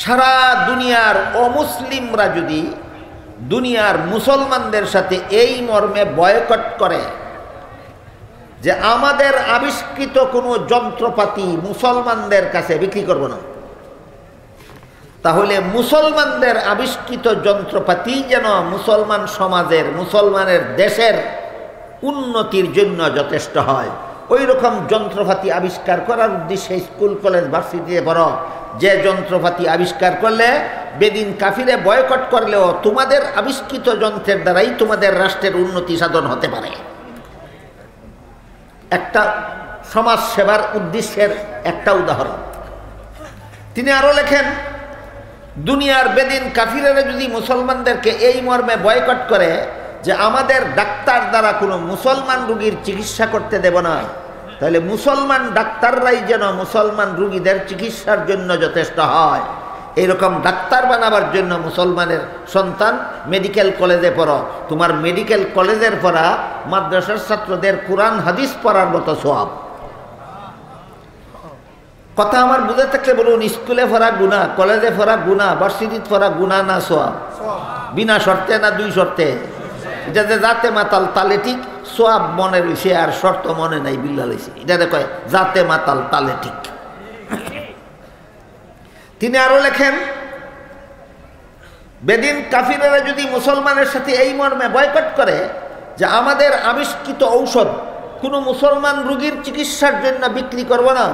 সারা দুনিয়ার অমুসলিমরা যদি দুনিয়ার মুসলমানদের সাথে এই মর্মে বয়কট করে যে আমাদের আবিষ্কৃত কোনো যন্ত্রপাতি মুসলমানদের কাছে বিক্রি করব না, তাহলে মুসলমানদের আবিষ্কৃত যন্ত্রপাতি যেন মুসলমান সমাজের মুসলমানের দেশের উন্নতির জন্য যথেষ্ট হয়, ওই রকম যন্ত্রপাতি আবিষ্কার করার উদ্দেশ্যে স্কুল কলেজ ভার্সিটিতে পড়ো, যে যন্ত্রপাতি আবিষ্কার করলে বেদিন কাফিরে বয়কট করলেও তোমাদের আবিষ্কৃত যন্ত্রের দ্বারাই তোমাদের রাষ্ট্রের উন্নতি সাধন হতে পারে। একটা সমাজ সেবার উদ্দেশ্যের একটা উদাহরণ। তিনি আরো লেখেন, দুনিয়ার বেদিন কাফিরেরা যদি মুসলমানদেরকে এই মর্মে বয়কট করে যে আমাদের ডাক্তার দ্বারা কোনো মুসলমান রোগীর চিকিৎসা করতে দেব না, তাহলে মুসলমান ডাক্তাররাই যেন মুসলমান রোগীদের চিকিৎসার জন্য যথেষ্ট হয়। এইরকম ডাক্তার বানাবার জন্য মুসলমানের সন্তান মেডিকেল কলেজে পড়ো, তোমার মেডিকেল কলেজের পড়া মাদ্রাসার ছাত্রদের কোরআন হাদিস পড়ার মতো সওয়াব। কথা আমার বুঝে থাকলে বলুন, স্কুলে পড়া গুনাহ, কলেজে পড়া গুনাহ, ভার্সিটিতে পড়া গুনাহ না সওয়াব? বিনা শর্তে না দুই শর্তে? যাতে জাতে মাতাল তালে ঠিক, সোয়াব মনে রয়েছে আর শর্ত মনে নাই, বিল্লা লইছে, এটা কয় জাতে মাতাল তালে ঠিক। তিনি আরো লেখেন, বেদিন কাফিরেরা যদি মুসলমানের সাথে এই মর্মে বয়কট করে যে আমাদের আবিষ্কৃত ঔষধ কোনো মুসলমান রোগীর চিকিৎসার জন্য বিক্রি করব না,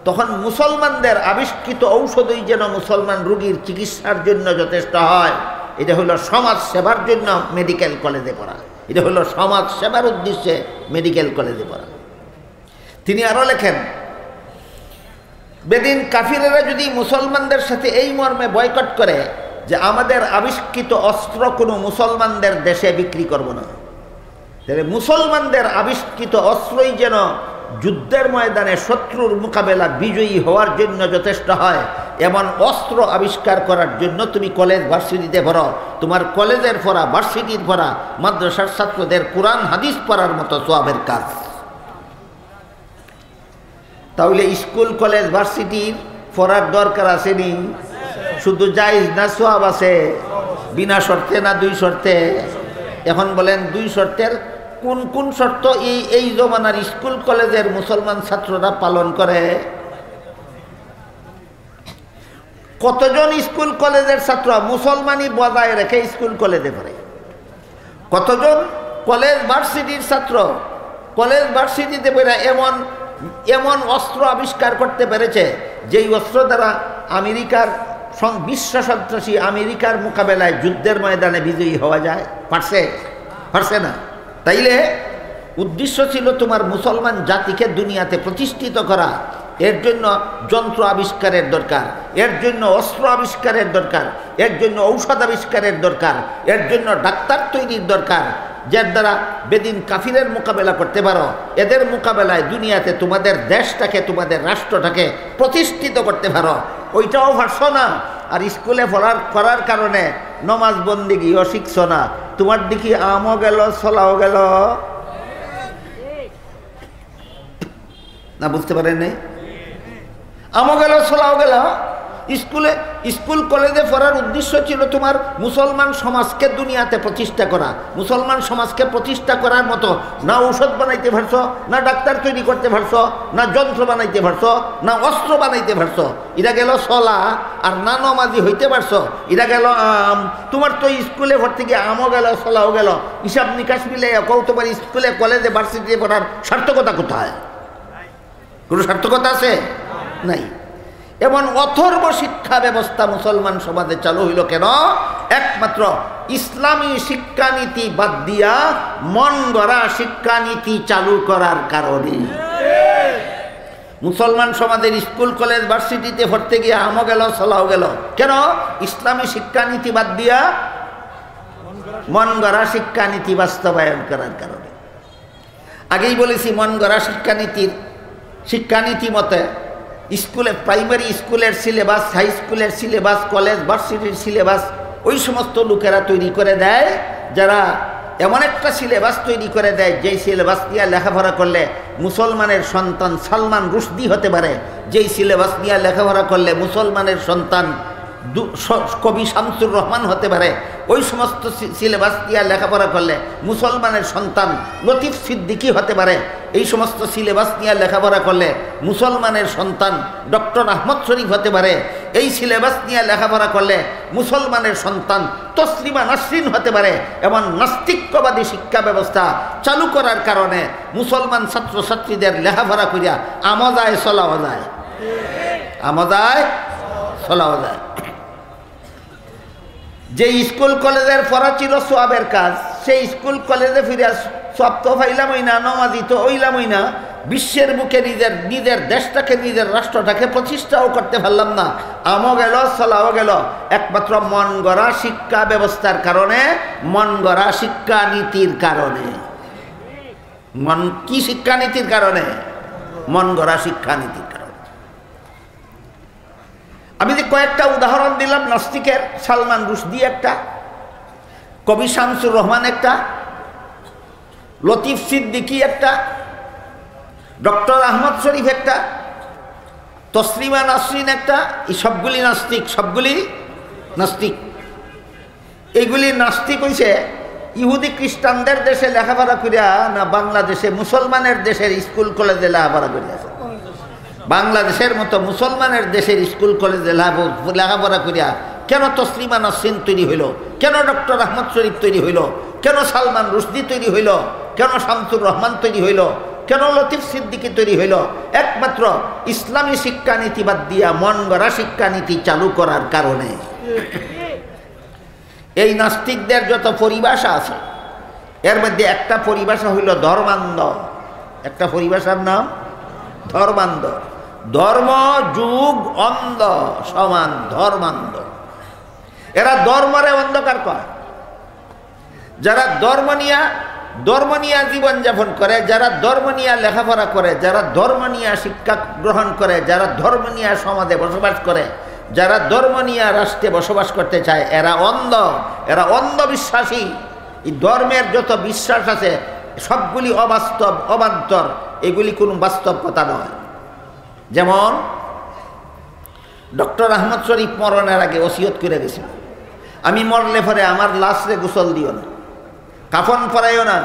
তখন মুসলমানদের আবিষ্কৃত ঔষধই যেন মুসলমান রোগীর চিকিৎসার জন্য যথেষ্ট হয়। এটা হলো সমাজ সেবার জন্য মেডিকেল কলেজে পড়া, এটা হলো সমাজ সেবার উদ্দেশ্যে মেডিকেল কলেজে পড়া। তিনি আরো লেখেন, বেদিন কাফিরেরা যদি মুসলমানদের সাথে এই মর্মে বয়কট করে যে আমাদের আবিষ্কৃত অস্ত্র কোনো মুসলমানদের দেশে বিক্রি করব না, তাহলে মুসলমানদের আবিষ্কৃত অস্ত্রই যেন যুদ্ধের ময়দানে শত্রুর মোকাবেলা বিজয়ী হওয়ার জন্য যথেষ্ট হয়, এমন অস্ত্র আবিষ্কার করার জন্য তুমি কলেজ ভার্সিটিতে পড়ো, তোমার কলেজের পড়া ভার্সিটির পড়া মাদ্রাসার ছাত্রদের কোরআন হাদিস পড়ার মতো সওয়াবের কাজ। তাহলে স্কুল কলেজ ভার্সিটির পড়ার দরকার আসেনি? শুধু জায়েজ না সওয়াব আছে? বিনা শর্তে না দুই শর্তে? এখন বলেন দুই শর্তের কোন কোন শর্ত এই জমানার স্কুল কলেজের মুসলমান ছাত্ররা পালন করে? কতজন স্কুল কলেজের ছাত্র মুসলমানি বজায় রেখে স্কুল কলেজে পড়ে? কতজন কলেজ ভার্সিটির ছাত্র কলেজ ভার্সিটিতে পড়ে এমন এমন অস্ত্র আবিষ্কার করতে পেরেছে যেই অস্ত্র দ্বারা আমেরিকার বিশ্ব সন্ত্রাসী আমেরিকার মোকাবেলায় যুদ্ধের ময়দানে বিজয়ী হওয়া যায়? পারছে না। তাইলে উদ্দেশ্য ছিল তোমার মুসলমান জাতিকে দুনিয়াতে প্রতিষ্ঠিত করা, এর জন্য যন্ত্র আবিষ্কারের দরকার, এর জন্য অস্ত্র আবিষ্কারের দরকার, এর জন্য ঔষধ আবিষ্কারের দরকার, এর জন্য ডাক্তার তৈরির দরকার, যার দ্বারা বেদিন কাফিরের মোকাবেলা করতে পারো। এদের মোকাবেলায় দুনিয়াতে তোমাদের দেশটাকে তোমাদের রাষ্ট্রটাকে প্রতিষ্ঠিত করতে পারো, ওইটাও পারছো না। আর স্কুলে করার কারণে নমাজ বন্দিগিও শিখছো না, তোমার দিকে আমও গেল ছলাও গেল না, বুঝতে পারেন নাই? আমও গেল ছলাও গেল। স্কুল কলেজে পড়ার উদ্দেশ্য ছিল তোমার মুসলমান সমাজকে দুনিয়াতে প্রতিষ্ঠা করা। মুসলমান সমাজকে প্রতিষ্ঠা করার মতো না ঔষধ বানাইতে পারছো, না ডাক্তার তৈরি করতে পারছো, না যন্ত্র বানাইতে পারছো, না অস্ত্র বানাইতে পারছো। এরা গেল ছলা, আর না নমাজি হইতে পারছো, এরা গেল আম। তোমার তো স্কুলে ভর্তি গিয়ে আমও গেল ছলাও গেল, হিসাব নিকাশ মিলে কেউ তোমার স্কুলে কলেজে ভার্সিটিতে পড়ার সার্থকতা কোথায়? কোনো সার্থকতা আছে? নাই। এমন অথর্ব শিক্ষা ব্যবস্থা মুসলমান সমাজে চালু হইল কেন? একমাত্র ইসলামী শিক্ষানীতি বাদ দিয়া মন গড়া শিক্ষানীতি চালু করার কারণে। মুসলমান সমাজের স্কুল কলেজ ভার্সিটিতে পড়তে গিয়ে আমও গেল ছলাও গেল কেন? ইসলামী শিক্ষানীতি বাদ দিয়া মন গড়া শিক্ষানীতি বাস্তবায়ন করার কারণে। আগেই বলেছি, মন গড়া শিক্ষানীতি মতে স্কুলে প্রাইমারি স্কুলের সিলেবাস, হাই স্কুলের সিলেবাস, কলেজ ভার্সিটির সিলেবাস ওই সমস্ত লোকেরা তৈরি করে দেয়, যারা এমন একটা সিলেবাস তৈরি করে দেয় যেই সিলেবাস নিয়ে লেখাপড়া করলে মুসলমানের সন্তান সালমান রুশদি হতে পারে, যেই সিলেবাস নিয়ে লেখাপড়া করলে মুসলমানের সন্তান কবি শামসুর রহমান হতে পারে, ওই সমস্ত সিলেবাস দিয়ে লেখাপড়া করলে মুসলমানের সন্তান লতিফ সিদ্দিকী হতে পারে, এই সমস্ত সিলেবাস নিয়ে লেখাপড়া করলে মুসলমানের সন্তান ডক্টর আহমদ শরীফ হতে পারে, এই সিলেবাস নিয়ে লেখাপড়া করলে মুসলমানের সন্তান তসলিমা নাসরিন হতে পারে। এবং নাস্তিক্যবাদী শিক্ষা ব্যবস্থা চালু করার কারণে মুসলমান ছাত্রছাত্রীদের লেখাপড়া করিয়া আমজায় চলাও যায়, আমজায় চলাও যায়। যে স্কুল কলেজের পড়া ছিল সোয়াবের কাজ, সেই স্কুল কলেজে ফিরে সব তো ফাইলামই না, নমাজি তো ওইলামই না, বিশ্বের বুকে নিজের দেশটাকে নিজের রাষ্ট্রটাকে প্রতিষ্ঠাও করতে পারলাম না, আমও গেল চলাও গেল একমাত্র মন গড়া শিক্ষা ব্যবস্থার কারণে, মন গড়া শিক্ষানীতির কারণে। কি শিক্ষানীতির কারণে? মন গড়া শিক্ষানীতির কারণে। আমি যে কয়েকটা উদাহরণ দিলাম, নাস্তিকের সালমান রুশদি একটা, কবি শামসুর রহমান একটা, লতিফ সিদ্দিকী একটা, ডক্টর আহমদ শরীফ একটা, তসলিমা নাসরিন একটা, এই সবগুলি নাস্তিক, সবগুলি নাস্তিক। এইগুলি নাস্তিক হইছে ইহুদি খ্রিস্টানদের দেশে লেখাপড়া করিয়া না বাংলাদেশে মুসলমানের দেশের স্কুল কলেজে লেখাপড়া করিয়াছে? বাংলাদেশের মতো মুসলমানের দেশের স্কুল কলেজে লেখাপড়া করিয়া কেন তসলিমা নাসরিন তৈরি হইল, কেন ডক্টর আহমদ শরীফ তৈরি হইল, কেন সালমান রুশদি তৈরি হইল, কেন শামসুর রহমান তৈরি হইল, কেন লতিফ সিদ্দিকী তৈরি হইল? একমাত্র ইসলামী শিক্ষানীতি বাদ দিয়া মন গড়া শিক্ষানীতি চালু করার কারণে। এই নাস্তিকদের যত পরিভাষা আছে, এর মধ্যে একটা পরিভাষা হইল ধর্মান্ধ। একটা পরিভাষার নাম ধর্মান্ধ। ধর্ম যুগ অন্ধ সমান ধর্মান্ধ। এরা ধর্মরে অন্ধকার করে। যারা ধর্ম নিয়া জীবনযাপন করে, যারা ধর্ম নিয়ে লেখাপড়া করে, যারা ধর্ম নিয়ে শিক্ষা গ্রহণ করে, যারা ধর্ম নিয়ে সমাজে বসবাস করে, যারা ধর্ম নিয়ে রাষ্ট্রে বসবাস করতে চায়, এরা অন্ধ, এরা অন্ধবিশ্বাসী। এই ধর্মের যত বিশ্বাস আছে সবগুলি অবাস্তব, অবান্তর, এগুলি কোনো বাস্তব কথা নয়। যেমন ডক্টর আহমদ শরীফ মরণের আগে ওসিয়ত করে গেছিল, আমি মরলে পরে আমার লাশরে গোসল দিও না, কাফন পরাইও না,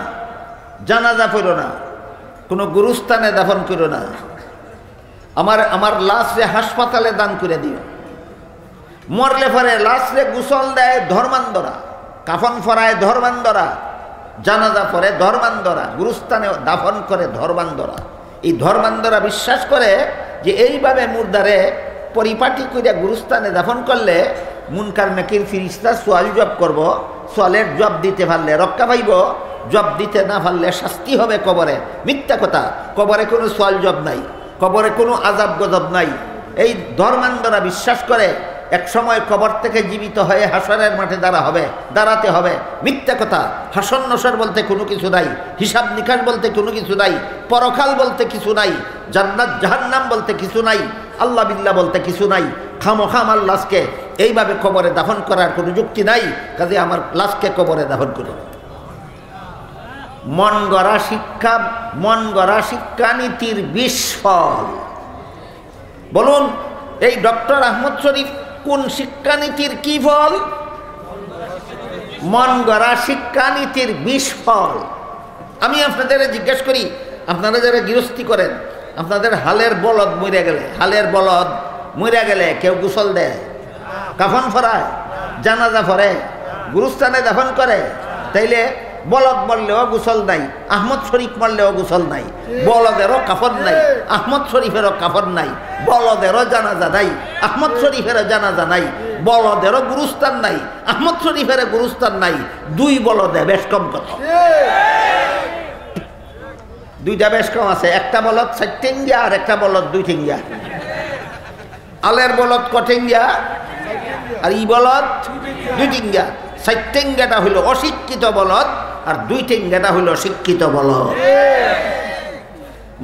জানাজা পড়ো না, কোনো গুরুস্থানে দাফন করো না, আমার লাশরে হাসপাতালে দান করে দিও। মরলে পরে লাশরে গোসল দেয় ধর্মান্ধরা, কাফন পরায় ধর্মান্ধরা, জানাজা পড়ে ধর্মান্ধরা, গুরুস্থানে দাফন করে ধর্মান্ধরা। এই ধর্মান্ধরা বিশ্বাস করে যে এইভাবে মুর্দারে পরিপাটি করিয়া গুরুস্থানে দাফন করলে মুনকার নাকির ফিরিস্তা সোয়াল জব করব, সোয়ালের জব দিতে পারলে রক্ষা পাইব, জব দিতে না পারলে শাস্তি হবে কবরে। মিথ্যা কথা, কবরে কোনো সোয়াল জব নাই, কবরে কোনো আজাব গজব নাই। এই ধর্মান্ধরা বিশ্বাস করে এক সময় কবর থেকে জীবিত হয়ে হাসরের মাঠে দাঁড়াতে হবে। মিথ্যা কথা। হাসর নসর বলতে কোনো কিছু নাই, হিসাব নিকাশ বলতে কোনো কিছু নাই, পরকাল বলতে কিছু নাই, জান্নাত জাহান্নাম বলতে কিছু নাই, আল্লাহ বিল্লাহ বলতে কিছু নাই। খামোখা আমার লাশকে এইভাবে কবরে দাফন করার কোনো যুক্তি নাই, কাজে আমার লাশকে কবরে দাফন করে। মন গড়া শিক্ষানীতির বিস্ফল। বলুন, এই ডক্টর আহমদ শরীফ কোন শিক্ষানীতির কি ফল? মন গড়া শিক্ষানীতির বিস্ফল। আমি আপনাদের জিজ্ঞেস করি, আপনারা যারা গৃহস্থী করেন, আপনাদের হালের বলদ মরে গেলে কেউ গোসল দেয়, কাফন ফরায়, জানাজা পড়ে, গুরুস্থানে দাফন করে? তাইলে বলদ মরলেও গোসল নাই, আহমদ শরীফ মরলেও গোসল নাই, বলদেরও কাফন নাই, আহমদ শরীফেরও কাফন নাই, বলদেরও জানাজা নাই, আহমদ শরীফেরও জানাজা নাই, বলদেরও গুরুস্থান নাই, আহমদ শরীফের গুরুস্থান নাই। দুই বলদে বেশ কম কথা, দুইটা বেশ কম আছে। একটা বলদ 4 ঠেঙ্গিয়া আর একটা বলদ 2 ঠেঙ্গিয়া। আলের বলদ কঠেঙ্গিয়া আর ই বলদ 2 ঠেঙ্গিয়া। 4 ঠেঙ্গাটা হইল অশিক্ষিত বলদ আর 2 ঠেঙ্গাটা হইল শিক্ষিত বলদ।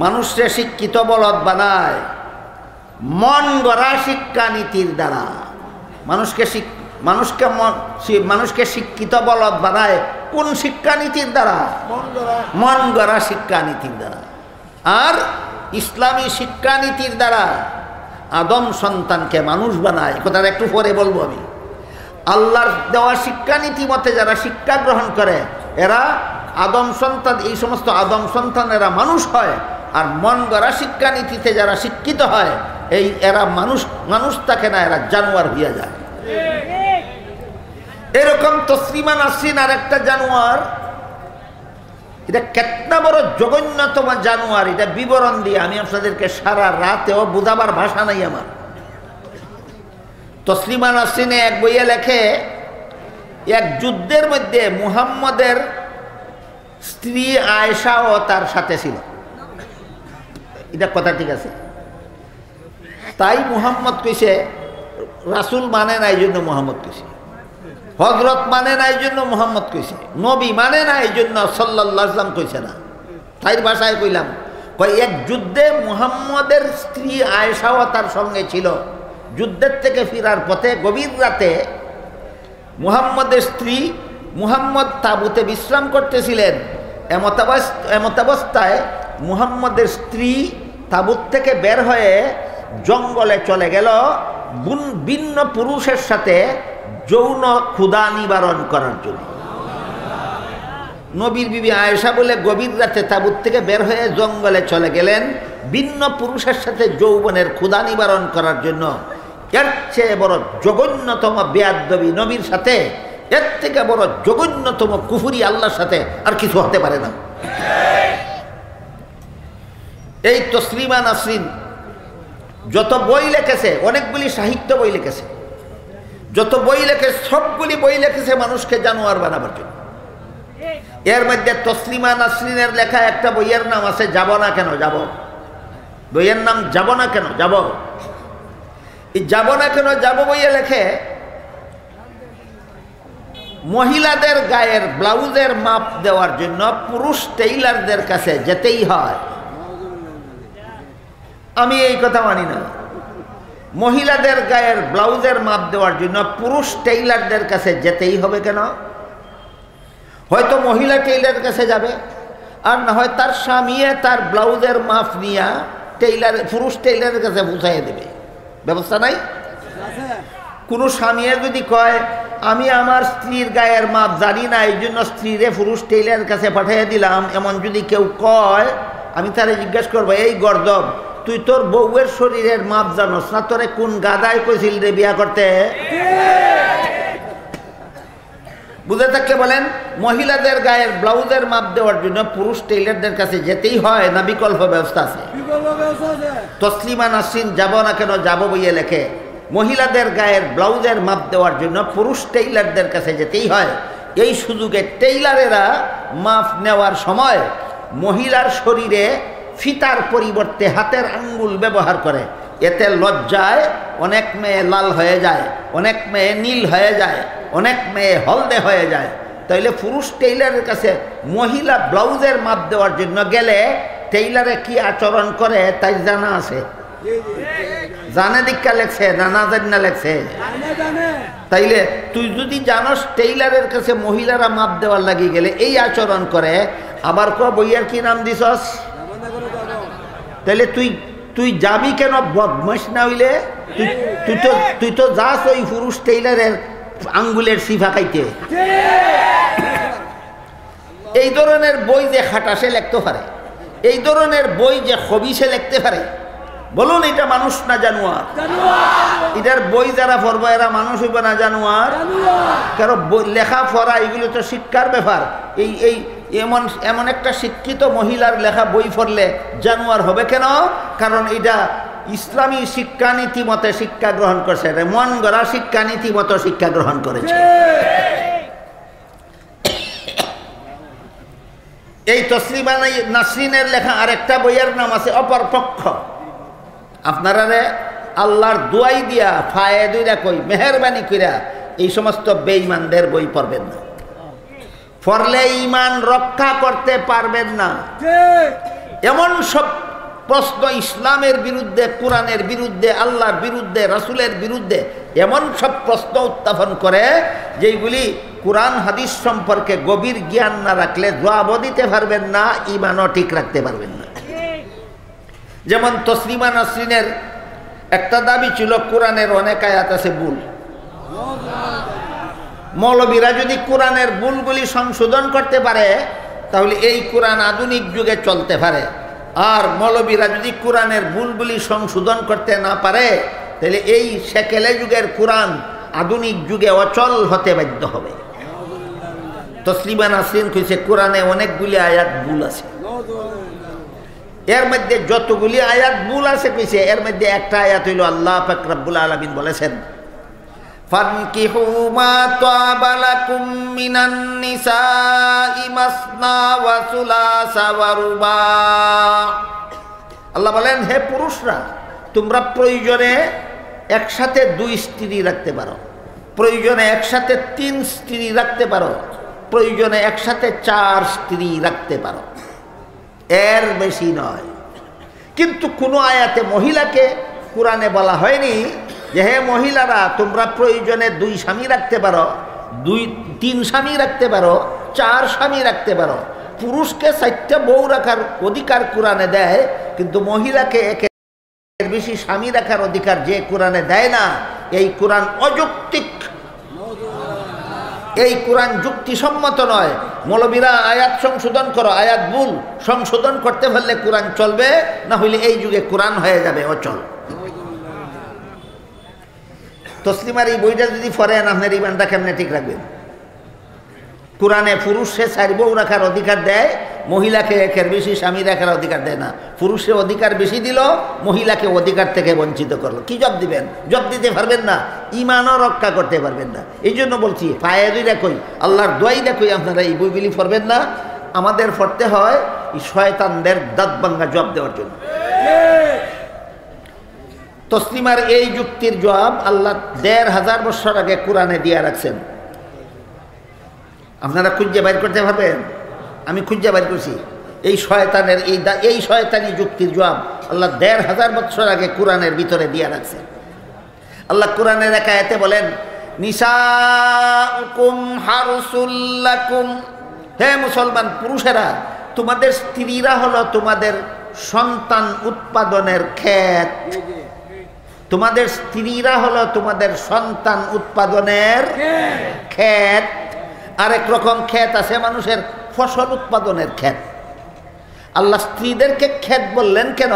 মানুষকে শিক্ষিত বলদ বানায় মন গড়া শিক্ষানীতির দ্বারা। মানুষকে শিক্ষিত বলদ বানায় কোন শিক্ষানীতির দ্বারা? মন গড়া শিক্ষানীতির দ্বারা। আর ইসলামী শিক্ষানীতির দ্বারা আদম সন্তানকে মানুষ বানায়, কথাটা একটু পরে বলবো আমি। আল্লাহর দেওয়া শিক্ষানীতি মতে যারা শিক্ষা গ্রহণ করে এরা আদম সন্তান, এই সমস্ত আদম সন্তানেরা মানুষ হয়। আর মন গড়া শিক্ষানীতিতে যারা শিক্ষিত হয় এরা মানুষ থাকে না, এরা জানোয়ার হইয়া যায়। এরকম তসলিমা নাসরিন আর একটা জানোয়ার, এটা কেতনা বড় জঘন্যতম জানোয়ার, এটা বিবরণ দিয়ে আমি আপনাদেরকে সারা রাতেও বুঝাবার ভাষা নাই আমার। তসলিমা নাসরিনে এক বইয়ে লেখে, এক যুদ্ধের মধ্যে মুহাম্মদের স্ত্রী আয়েশাও তার সাথে ছিল। এটা কথা ঠিক আছে। তাই মুহাম্মদ কইছে, রাসূল মানে না এই জন্য মুহাম্মদ কইছে, হযরত মানে না এই জন্য মুহাম্মদ কইছে, নবী মানে না এই জন্য সাল্লাল্লাহু আলাইহি ওয়াসাল্লাম কইছে না। তাই ভাষায় কইলাম, এক যুদ্ধে মুহাম্মদের স্ত্রী আয়েশাও তার সঙ্গে ছিল। যুদ্ধের থেকে ফেরার পথে গভীর রাতে মুহাম্মদের স্ত্রী, মুহাম্মদ তাঁবুতে বিশ্রাম করতেছিলেন। এমত অবস্থায় মুহাম্মদের স্ত্রী তাঁবুত থেকে বের হয়ে জঙ্গলে চলে গেল ভিন্ন পুরুষের সাথে যৌন ক্ষুধা নিবারণ করার জন্য। নবীর বিবি আয়েশা বলে গভীর রাতে তাঁবুত থেকে বের হয়ে জঙ্গলে চলে গেলেন ভিন্ন পুরুষের সাথে যৌবনের ক্ষুধা নিবারণ করার জন্য। এর চেয়ে বড় জঘন্যতম বেয়াদবি নবীর সাথে, এর থেকে বড় জঘন্যতম কুফরি আল্লাহর সাথে আর কিছু হতে পারে না। এই তসলিমা নাসরিন যত বই লিখেছে, অনেকগুলি সাহিত্য বই লিখেছে, যত বই লিখেছে সবগুলি বই লিখেছে মানুষকে জানোয়ার বানাবার জন্য। এর মধ্যে তসলিমা নাসরিনের লেখা একটা বইয়ের নাম আছে যাব না কেন যাব। বইয়ের নাম যাব না কেন যাব। এই যাব না কেন যাব বইয়ে লেখে, মহিলাদের গায়ের ব্লাউজের মাপ দেওয়ার জন্য পুরুষ টেইলারদের কাছে যেতেই হয়। আমি এই কথা মানি না। মহিলাদের গায়ের ব্লাউজের মাপ দেওয়ার জন্য পুরুষ টেইলারদের কাছে যেতেই হবে কেন? হয়তো মহিলা টেইলারের কাছে যাবে, আর না হয় তার স্বামী তার ব্লাউজের মাপ নিয়ে পুরুষ টেইলারের কাছে পৌঁছাইয়ে দেবে। ব্যবস্থা নাই? কোনো স্বামী যদি কয় আমি আমার স্ত্রীর গায়ের মাপ জানি না, এই জন্য স্ত্রীরে পুরুষ টেইলারের কাছে পাঠিয়ে দিলাম, এমন যদি কেউ কয়, আমি তারে জিজ্ঞাসা করবো, এই গর্দব, তুই তোর বউয়ের শরীরের মাপ জানোস না? তোরে কোন গাদায় কইছিল রে বিয়া করতে? বুঝে থাকলে বলেন, মহিলাদের গায়ের ব্লাউজের মাপ দেওয়ার জন্য পুরুষ টেইলারদের কাছে যেতেই হয় না বিকল্প ব্যবস্থা আছে? তসলিমা নাসরিন যাব না কেন যাব বইয়ে লেখে, মহিলাদের গায়ের ব্লাউজের মাপ দেওয়ার জন্য পুরুষ টেইলারদের কাছে যেতেই হয়। এই সুযোগে টেইলারেরা মাপ নেওয়ার সময় মহিলার শরীরে ফিতার পরিবর্তে হাতের আঙ্গুল ব্যবহার করে। এতে লজ্জায় অনেক মেয়ে লাল হয়ে যায়, অনেক মেয়ে নীল হয়ে যায়, অনেক মেয়ে হলদে হয়ে যায়। তাইলে পুরুষ টেইলারের কাছে মহিলা ব্লাউজের মাপ দেওয়ার জন্য গেলে টেইলারে কি আচরণ করে তাই জানা আছে? জানে দীক্ষা লেখছে না, না জানি না লেখছে? তাইলে তুই যদি জানোস টেইলারের কাছে মহিলারা মাপ দেওয়ার লাগি গেলে এই আচরণ করে, আবার বইয়ার কি নাম দিছস? তাইলে তুই যাবি কেন? বদমাশ না হইলে তুই তো যাস ওই পুরুষ টেইলারের আঙ্গুলের সিফা খাইতে। এই ধরনের বই যে খাটাসে লিখতে পারে, এই ধরনের বই যে খবিসে লিখতে পারে, বলুন এটা মানুষ না জানোয়ার? এটার বই যারা পড়বো এরা মানুষ হইবে না জানোয়ার? কারণ লেখা পড়া এগুলো তো শিক্ষার ব্যাপার। এই এমন একটা শিক্ষিত মহিলার লেখা বই পড়লে জানোয়ার হবে কেন? কারণ এটা ইসলামী শিক্ষানীতি মতে শিক্ষা গ্রহণ করছে, মন গড়া শিক্ষানীতি মতো শিক্ষা গ্রহণ করেছে। এই তসলিমা নাসরিনের লেখা আরেকটা বইয়ের নাম আছে অপরপক্ষ। আপনারা আল্লাহর দুয়াই দিয়া ফায়ে দুইরা কই, মেহরবানি কইরা এই সমস্ত বেঈমানদের বই পড়বেন না। পড়লে ঈমান রক্ষা করতে পারবেন না। এমন সব প্রশ্ন ইসলামের বিরুদ্ধে, কোরআনের বিরুদ্ধে, আল্লাহর বিরুদ্ধে, রাসূলের বিরুদ্ধে এমন সব প্রশ্ন উত্থাপন করে যেগুলি কোরআন হাদিস সম্পর্কে গভীর জ্ঞান না রাখলে জবাবও দিতে পারবেন না, ঈমানও ঠিক রাখতে পারবেন না। যেমন তসলিমা নাসরিনের একটা দাবি ছিল কোরআনের অনেক আয়াত আছে ভুল। মৌলবীরা যদি কোরআনের ভুলগুলি সংশোধন করতে পারে তাহলে এই কোরআন আধুনিক যুগে চলতে পারে, আর মৌলবীরা যদি কোরআনের ভুলগুলি সংশোধন করতে না পারে তাহলে এই সেকেলে যুগের কোরআন আধুনিক যুগে অচল হতে বাধ্য হবে। তসলিমা নাসরিন কইছে কোরআনে অনেকগুলি আয়াত ভুল আছে, এর মধ্যে যতগুলি আয়াত ভুল আছে কইছে এর মধ্যে একটা আয়াত হইল আল্লাহ পাক রব্বুল আলামিন বলেছেন ফানকিহু মা তাবা লাকুম মিনান নিসাই মাসনা ওয়া সুলাসা ওয়া রুবা। আল্লাহ বলেন হে পুরুষরা তোমরা প্রয়োজনে একসাথে 2 স্ত্রী রাখতে পারো, প্রয়োজনে একসাথে 3 স্ত্রী রাখতে পারো, প্রয়োজনে একসাথে 4 স্ত্রী রাখতে পারো, এর বেশি নয়। কিন্তু কোনো আয়াতে মহিলাকে কোরআনে বলা হয়নি যে হে মহিলারা তোমরা প্রয়োজনে 2 স্বামী রাখতে পারো, 3 স্বামী রাখতে পারো, 4 স্বামী রাখতে পারো। পুরুষকে 4টা বউ রাখার অধিকার কোরআনে দেয়, কিন্তু মহিলাকে একের বেশি স্বামী রাখার অধিকার যে কোরআনে দেয় না, এই কোরআন অযৌক্তিক, এই কোরআন যুক্তিসম্মত নয়। মৌলবীরা আয়াত সংশোধন করো, আয়াত ভুল, সংশোধন করতে পারলে কোরআন চলবে, না হইলে এই যুগে কোরআন হয়ে যাবে অচল। তসলিমার এই বইটা যদি পড়েন আপনার ইমানটা কেমনে ঠিক রাখবেন? কোরআনে পুরুষে 4 বউ রাখার অধিকার দেয়, মহিলাকে একের বেশি স্বামী রাখার অধিকার দেয় না। পুরুষে অধিকার বেশি দিল, মহিলাকে অধিকার থেকে বঞ্চিত করলো। কি জব দিবেন? জব দিতে পারবেন না, ইমানও রক্ষা করতে পারবেন না। এই জন্য বলছি পায়েরই দেখই, আল্লাহর দোয়াই দেখই আপনারা এই বইগুলি পড়বেন না। আমাদের পড়তে হয় এই শয়তানদের দাঁত ভাঙ্গা জবাব দেওয়ার জন্য। তসলিমার এই যুক্তির জবাব আল্লাহ 1500 বছর আগে কোরআনে দিয়ে রাখছেন। আপনারা খুঁজে বাইর করতে পারবেন? আমি খুঁজে বাইর করছি। এই শয়তানের এই শয়তানি যুক্তির জবাব আল্লাহ 1500 বছর আগে কোরআনের ভিতরে দিয়ে রাখছেন। আল্লাহ কোরআনের এক আয়াতে বলেন নিসাউকুম হারসুল লাকুম, হে মুসলমান পুরুষেরা তোমাদের স্ত্রীরা হলো তোমাদের সন্তান উৎপাদনের ক্ষেত। তোমাদের স্ত্রীরা হলো তোমাদের সন্তান উৎপাদনের ক্ষেত। আরেক রকম ক্ষেত আছে মানুষের ফসল উৎপাদনের ক্ষেত। আল্লাহ স্ত্রীদেরকে ক্ষেত বললেন কেন?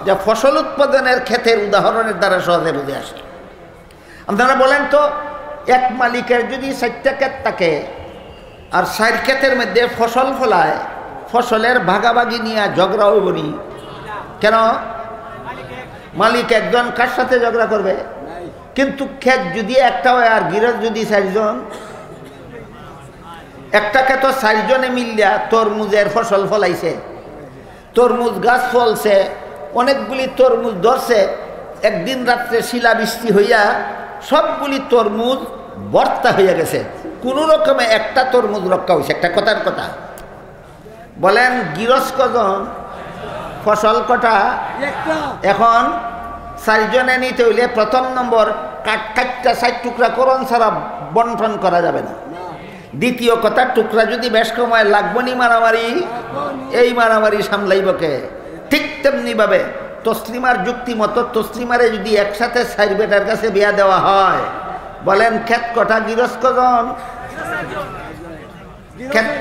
যে ফসল উৎপাদনের ক্ষেতের উদাহরণের দ্বারা সহজে বুঝে আসে। আপনারা বলেন তো এক মালিকের যদি 4টা ক্ষেত থাকে আর 4 ক্ষেতের মধ্যে ফসল ফলায়, ফসলের ভাগাভাগি নিয়ে ঝগড়া হইব নি কেন? মালিক একজন কার সাথে ঝগড়া করবে? কিন্তু ক্ষেত যদি একটা হয় আর গৃহস্থ যদি 4 জন, একটা ক্ষেত 4 জনে মিলিয়া তরমুজের ফসল ফলাইছে, তরমুজ গাছ ফলছে, অনেকগুলি তরমুজ ধরছে, একদিন রাত্রে শিলাবৃষ্টি হইয়া সবগুলি তরমুজ বর্তা হইয়া গেছে, কোন রকমে একটা তরমুজ রক্ষা হয়েছে। একটা কথার কথা বলেন গৃহস্থ কজন, ফসল কটা? এখন 4 জনে নিতে হইলে প্রথম নম্বর কাটটা 4 টুকরা করণ ছাড়া বন্টন করা যাবে না। দ্বিতীয় কথা টুকরা যদি বেশ সময় লাগবো নি মারামারি, এই মারামারি সামলাইবকে। ঠিক তেমনি ভাবে তসলিমার যুক্তি মতো তসলিমারে যদি একসাথে 4 বেটার কাছে বিয়া দেওয়া হয়, বলেন ক্ষেত কটা, গৃহস্থ কজন?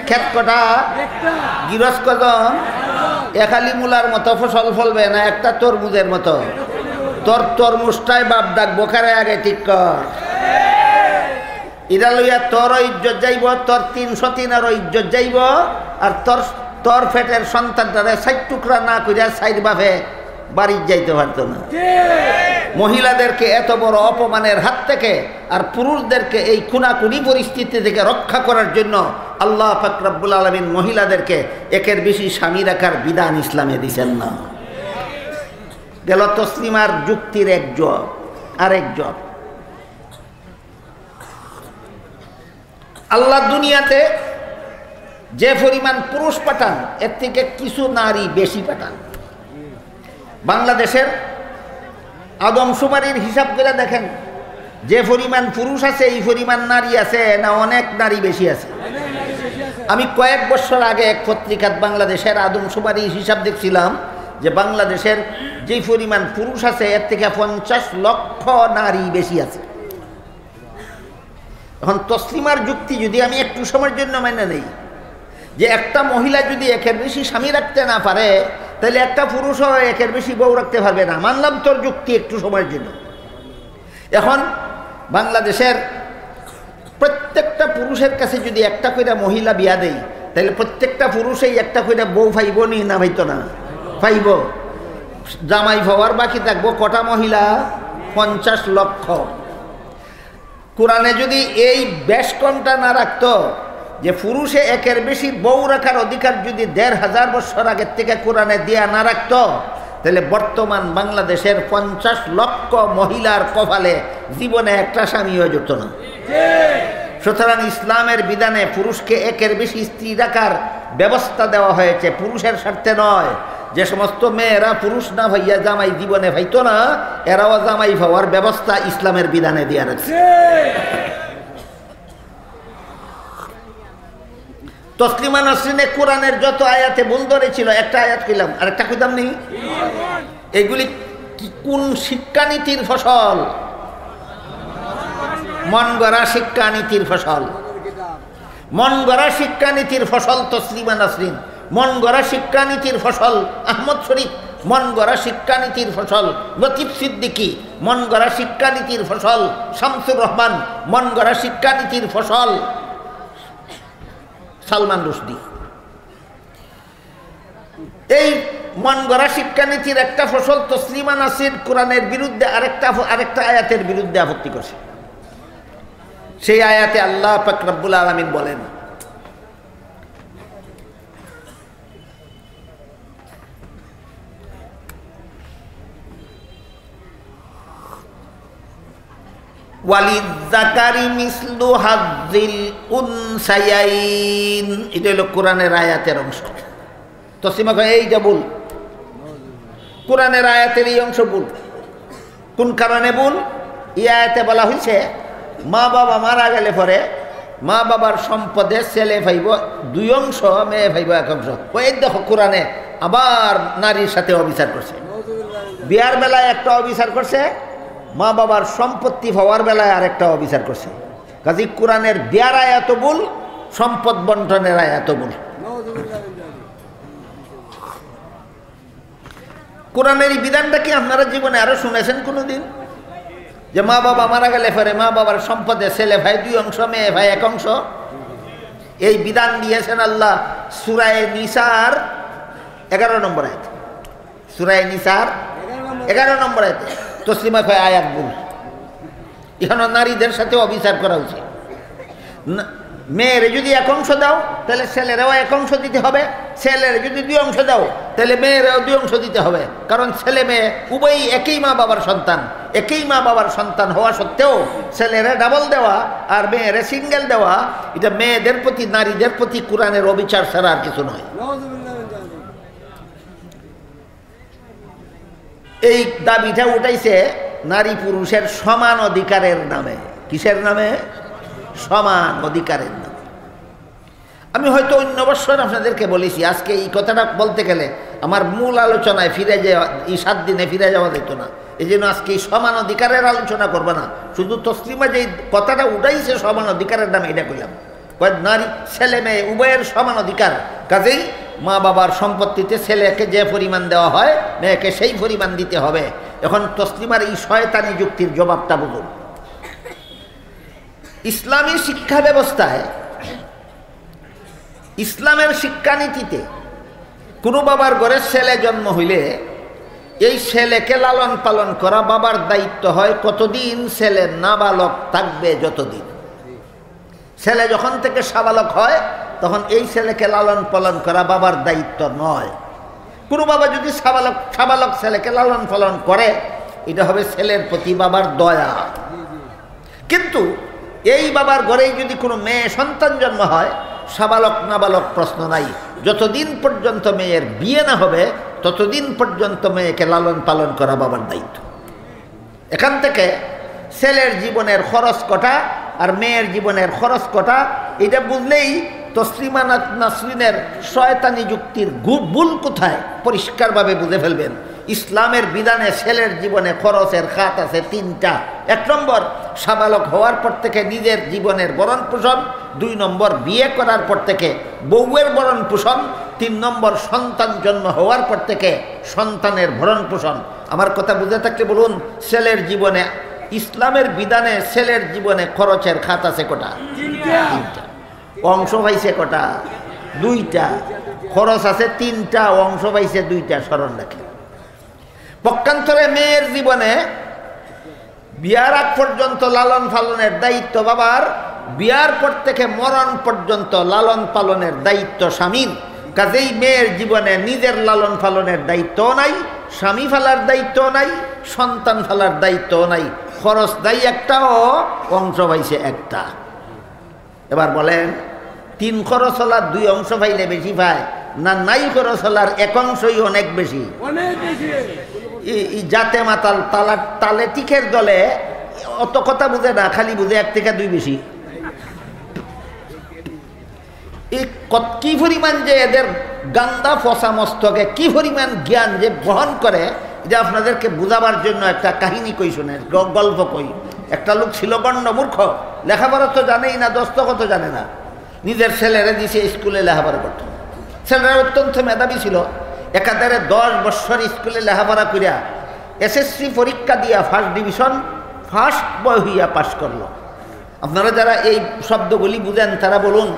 ক্ষেত কটা, গৃহস্থ কজন? একালি মূলার মতো ফসল ফলবে না একটা তরমুজের মতো? তোর তরমুজটাই বাপ ডাকবো, কারে আগে ঠিক কর। ইরা লইয়া তোর ইজ্জত যাইব, তোর 303 ইজ্জত যাইব, আর তোর পেটের সন্তানটারে 4 টুকরা না করিয়া 4 বাপে বাড়ি যাইতে পারতো না। মহিলাদেরকে এত বড় অপমানের হাত থেকে আর পুরুষদেরকে এই খুনাখুনি পরিস্থিতি থেকে রক্ষা করার জন্য আল্লাহ পাক রব্বুল আলামিন মহিলাদেরকে একের বেশি স্বামী রাখার বিধান ইসলামে দিছেন না। গেল তসলিমার যুক্তির এক জবাব। আরেক জবাব, আল্লাহ দুনিয়াতে যে পরিমাণ পুরুষ পাঠান এর থেকে কিছু নারী বেশি পাঠান। বাংলাদেশের আদমশুমারির হিসাব করে দেখেন, যে পরিমাণ পুরুষ আছে এই পরিমাণ নারী আছে না অনেক নারী বেশি আছে? আমি কয়েক বছর আগে এক পত্রিকাত বাংলাদেশের আদমশুমারির হিসাব দেখছিলাম যে বাংলাদেশের যেই পরিমাণ পুরুষ আছে এর থেকে 50 লক্ষ নারী বেশি আছে। এখন তসলিমার যুক্তি যদি আমি একটু সময়ের জন্য মেনে নেই যে একটা মহিলা যদি একের বেশি স্বামী রাখতে না পারে তাহলে একটা পুরুষও একের বেশি বউ রাখতে পারবে না, মানলাম তোর যুক্তি একটু সময়ের জন্য। এখন বাংলাদেশের প্রত্যেকটা পুরুষের কাছে যদি একটা করে মহিলা বিয়া দেই তাহলে প্রত্যেকটা পুরুষেই একটা করে বউ পাইব নি না পাইতো না? পাইব। জামাই পাওয়ার বাকি থাকবো কটা মহিলা? 50 লক্ষ। কোরআনে যদি এই বেশকমটা না রাখতো যে পুরুষে একের বেশি বউ রাখার অধিকার যদি 1500 বছর আগের থেকে কোরআনে দেয়া না রাখতো তাহলে বর্তমান বাংলাদেশের 50 লক্ষ মহিলার কপালে জীবনে একটা স্বামীও জুটত না। সুতরাং ইসলামের বিধানে পুরুষকে একের বেশি স্ত্রী রাখার ব্যবস্থা দেওয়া হয়েছে, পুরুষের স্বার্থে নয়। যে সমস্ত মেয়েরা পুরুষ না ভাইয়া জামাই জীবনে ভাইতো না, এরাও জামাই পাওয়ার ব্যবস্থা ইসলামের বিধানে দেওয়া রাখছে। তসলিমা নাসরিনে কোরআনের যত আয়াতে ভুল ধরেছিল, একটা আয়াত কইলাম আর একটা কইতাম নি, এগুলি কোন শিক্ষানীতির ফসল? মন গড়া শিক্ষানীতির ফসল। মন গড়া শিক্ষানীতির ফসল তসলিমা নাসরিন, মন গড়া শিক্ষানীতির ফসল আহমদ শরীফ, মন গড়া শিক্ষানীতির ফসল লতিফ সিদ্দিকী, মন গড়া শিক্ষানীতির ফসল শামসুর রহমান, মন গড়া শিক্ষানীতির ফসল সালমান রুশদি। এই মন গড়া শিক্ষানীতির একটা ফসল তসলিমা নাসরিন কোরআনের বিরুদ্ধে আরেকটা আয়াতের বিরুদ্ধে আপত্তি করছে। সেই আয়াতে আল্লাহ পাক রব্বুল আলামিন বলেন, ওয়ালিযাকারি মিসলু হাজ্জিল উনসায়াইন। এটা হলো কোরআনের আয়াতের অংশ। তসলিমা ভাই এইটা ভুল, কোরআনের আয়াতের এই অংশ ভুল। কোন কারণে ভুল? এই আয়াতে বলা হয়েছে মা বাবা মারা গেলে পরে মা বাবার সম্পদে ছেলে ভাইব 2 অংশ, মেয়ে ভাইব 1 অংশ। ওই দেখো কোরআনে আবার নারীর সাথে অবিচার করছে। বিয়ার বেলায় একটা অবিচার করছে, মা বাবার সম্পত্তি পাওয়ার বেলায় আরেকটা অবিচার করছে। কাজী কোরআনের বিয়ার আয়াত ভুল, সম্পদ বন্টনের আয়াত ভুল। কোরআনের এই বিধানটা কি আপনারা জীবনে আরো শুনেছেন কোনোদিন? যে মা বাবা মারা গেলে পরে মা বাবার সম্পদে ছেলে ভাই 2 অংশ, মেয়ে ভাই 1 অংশ। এই বিধান দিয়েছেন আল্লাহ সূরা নিসার 11 নম্বর আয়াত। সূরা নিসার 11 নম্বর আয়াতে। তসলিমা ভাই আয়াত ভুল। এখানে নারীদের সাথে অবিচার করা উচিত। মেয়ের যদি 1 অংশ দাও তাহলে ছেলেরাও 1 অংশ দিতে হবে, ছেলের যদি 2 অংশ দাও তাহলে মেয়েরাও 2 অংশ দিতে হবে। কারণ ছেলে মেয়ে উভয়ই একই মা বাবার সন্তান। একই মা বাবার সন্তান হওয়া সত্ত্বেও ছেলেরা ডাবল দেওয়া আর মেয়েরা সিঙ্গেল দেওয়া, এটা মেয়েদের প্রতি নারীদের প্রতি কোরআনের অবিচার ছাড়া আর কিছু নয়। এই দাবিটা উঠাইছে নারী পুরুষের সমান অধিকারের নামে। কিসের নামে? সমান অধিকারের নামে। আমি হয়তো অন্য বছর আপনাদেরকে বলেছি, আজকে এই কথাটা বলতে গেলে আমার মূল আলোচনায় ফিরে যাওয়া, এই 7 দিনে ফিরে যাওয়া যেত না। এই জন্য আজকে এই সমান অধিকারের আলোচনা করবো না, শুধু তসলিমা যে কথাটা উঠাইছে সমান অধিকারের নামে এটা কইলাম। নারী ছেলে মেয়ে উভয়ের সমান অধিকার। কাজেই মা বাবার সম্পত্তিতে ছেলেকে যে পরিমাণ দেওয়া হয় মেয়েকে সেই পরিমাণ দিতে হবে। এখন তসলিমার এই শয়তানি যুক্তির জবাবটা বুঝুন। ইসলামী শিক্ষা ব্যবস্থায়, ইসলামের শিক্ষানীতিতে কোনো বাবার ঘরে ছেলে জন্ম হইলে এই ছেলেকে লালন পালন করা বাবার দায়িত্ব হয়। কতদিন? ছেলে নাবালক থাকবে যতদিন। ছেলে যখন থেকে সাবালক হয় তখন এই ছেলেকে লালন পালন করা বাবার দায়িত্ব নয়। কোনো বাবা যদি সাবালক ছেলেকে লালন পালন করে এটা হবে ছেলের প্রতি বাবার দয়া। কিন্তু এই বাবার ঘরেই যদি কোনো মেয়ে সন্তান জন্ম হয়, সাবালক নাবালক প্রশ্ন নাই, যতদিন পর্যন্ত মেয়ের বিয়ে না হবে ততদিন পর্যন্ত মেয়েকে লালন পালন করা বাবার দায়িত্ব। এখান থেকে ছেলের জীবনের খরচ কটা আর মেয়ের জীবনের খরচ কটা এটা বুঝলেই তসলিমা নাসরিনের শয়তানি যুক্তির ভুল কোথায় পরিষ্কারভাবে বুঝে ফেলবেন। ইসলামের বিধানে ছেলের জীবনে খরচের খাত আছে 3টা। 1 নম্বর সাবালক হওয়ার পর থেকে নিজের জীবনের ভরণ পোষণ, 2 নম্বর বিয়ে করার পর থেকে বউয়ের ভরণ পোষণ, 3 নম্বর সন্তান জন্ম হওয়ার পর থেকে সন্তানের ভরণ পোষণ। আমার কথা বুঝে থাকলে বলুন, ছেলের জীবনে ইসলামের বিধানে ছেলের জীবনে খরচের খাত আছে কটা? 3টা। অংশ পাইছে কটা? 2টা। খরচ আছে 3টা, অংশ পাইছে 2টা। স্মরণ রাখে। পক্ষান্তরে মেয়ের জীবনে বিয়ার আগ পর্যন্ত লালন পালনের দায়িত্ব বাবার, বিয়ার পর থেকে মরণ পর্যন্ত লালন পালনের দায়িত্ব স্বামীর। কাজেই মেয়ের জীবনে নিজের লালন পালনের দায়িত্ব নাই, স্বামী ফেলার দায়িত্ব নাই, সন্তান ফেলার দায়িত্ব নাই। খরচ দায়ী একটা, ও অংশ পাইছে একটা। এবার বলেন, 3 খরচ হলার 2 অংশ পাইলে বেশি পায় না নাই খরচ হলার 1 অংশই অনেক বেশি? জাতে মাতাল তালে টিকের দলে অত কথা বুঝে না, খালি বুঝে 1 থেকে 2 বেশি। কি পরিমাণ যে এদের গান্দা ফসা মস্তকে কি পরিমাণ জ্ঞান যে বহন করে, এটা আপনাদেরকে বুঝাবার জন্য একটা কাহিনী কই, শুনে গল্প কই। একটা লোক ছিল গণ্ড মূর্খ, লেখাপড়া তো জানেই না, দস্তখত জানে না। নিজের ছেলেরা দিছে স্কুলে লেখাপড়া করত। ছেলেরা অত্যন্ত মেধাবী ছিল, একাধারে 10 বছর স্কুলে লেখাপড়া করিয়া এসএসসি পরীক্ষা দিয়া ফার্স্ট ডিভিশন, ফার্স্ট বয় হইয়া পাশ করলো। আপনারা যারা এই শব্দগুলি বুঝেন তারা বলুন,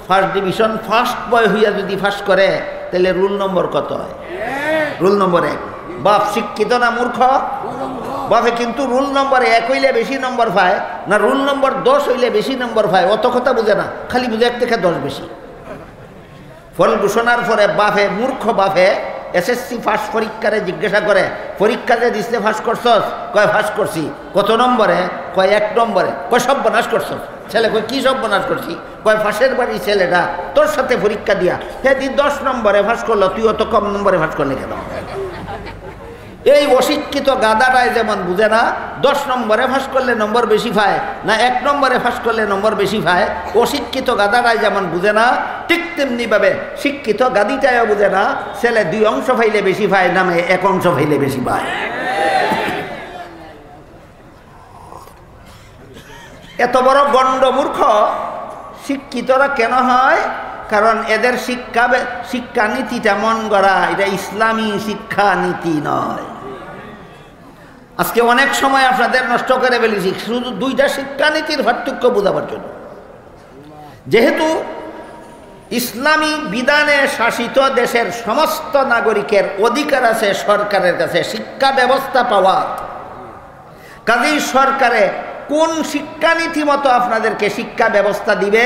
ফার্স্ট ডিভিশন ফার্স্ট বয় হইয়া যদি পাশ করে তাহলে রুল নম্বর কত হয়? রুল নম্বর 1। বাপ শিক্ষিত না মূর্খ? বাপে কিন্তু রুল নম্বর 1 হইলে বেশি নম্বর পায় না রুল নম্বর 10 হইলে বেশি নম্বর পায়? অত কথা বুঝে না, খালি বুঝে 1 থেকে 10 বেশি। ফল ঘোষণার পরে বাপে, মূর্খ বাপে এসএসসি ফার্স্ট পরীক্ষারে জিজ্ঞাসা করে, পরীক্ষা যে দিচ্ছে ফার্স্ট করছস? কয় ফার্স্ট করছি। কত নম্বরে? কয় 1 নম্বরে। কয় সর্বনাশ করছস। ছেলে কয় কি সর্বনাশ করছি? কয় ফাঁসের বাড়ি ছেলেটা তোর সাথে পরীক্ষা দিয়া দি 10 নম্বরে ফার্স্ট করলো, তুই অত কম নম্বরে ফার্স্ট করলে কেন? এই অশিক্ষিত গাদাটাই যেমন বুঝে না 10 নম্বরে ফাঁস করলে নম্বর বেশি পায় না 1 নম্বরে ফাঁস করলে নম্বর বেশি পায়, অশিক্ষিত গাদাটাই যেমন বুঝে না, ঠিক তেমনিভাবে শিক্ষিত গাদিটাইও বুঝে না ছেলে 2 অংশ পাইলে বেশি পায় না 1 অংশ পাইলে বেশি পায়। এত বড় গণ্ডমূর্খ শিক্ষিতরা কেন হয়? কারণ এদের শিক্ষানীতিটা মন গড়া, এটা ইসলামী শিক্ষানীতি নয়। আজকে অনেক সময় আপনাদের নষ্ট করে ফেলেছি শুধু 2টা শিক্ষানীতির পার্থক্য বোঝাবার জন্য। যেহেতু ইসলামী বিধানে শাসিত দেশের সমস্ত নাগরিকের অধিকার আছে সরকারের কাছে শিক্ষা ব্যবস্থা পাওয়ার, কাজেই সরকারে কোন শিক্ষানীতি মতো আপনাদেরকে শিক্ষা ব্যবস্থা দিবে?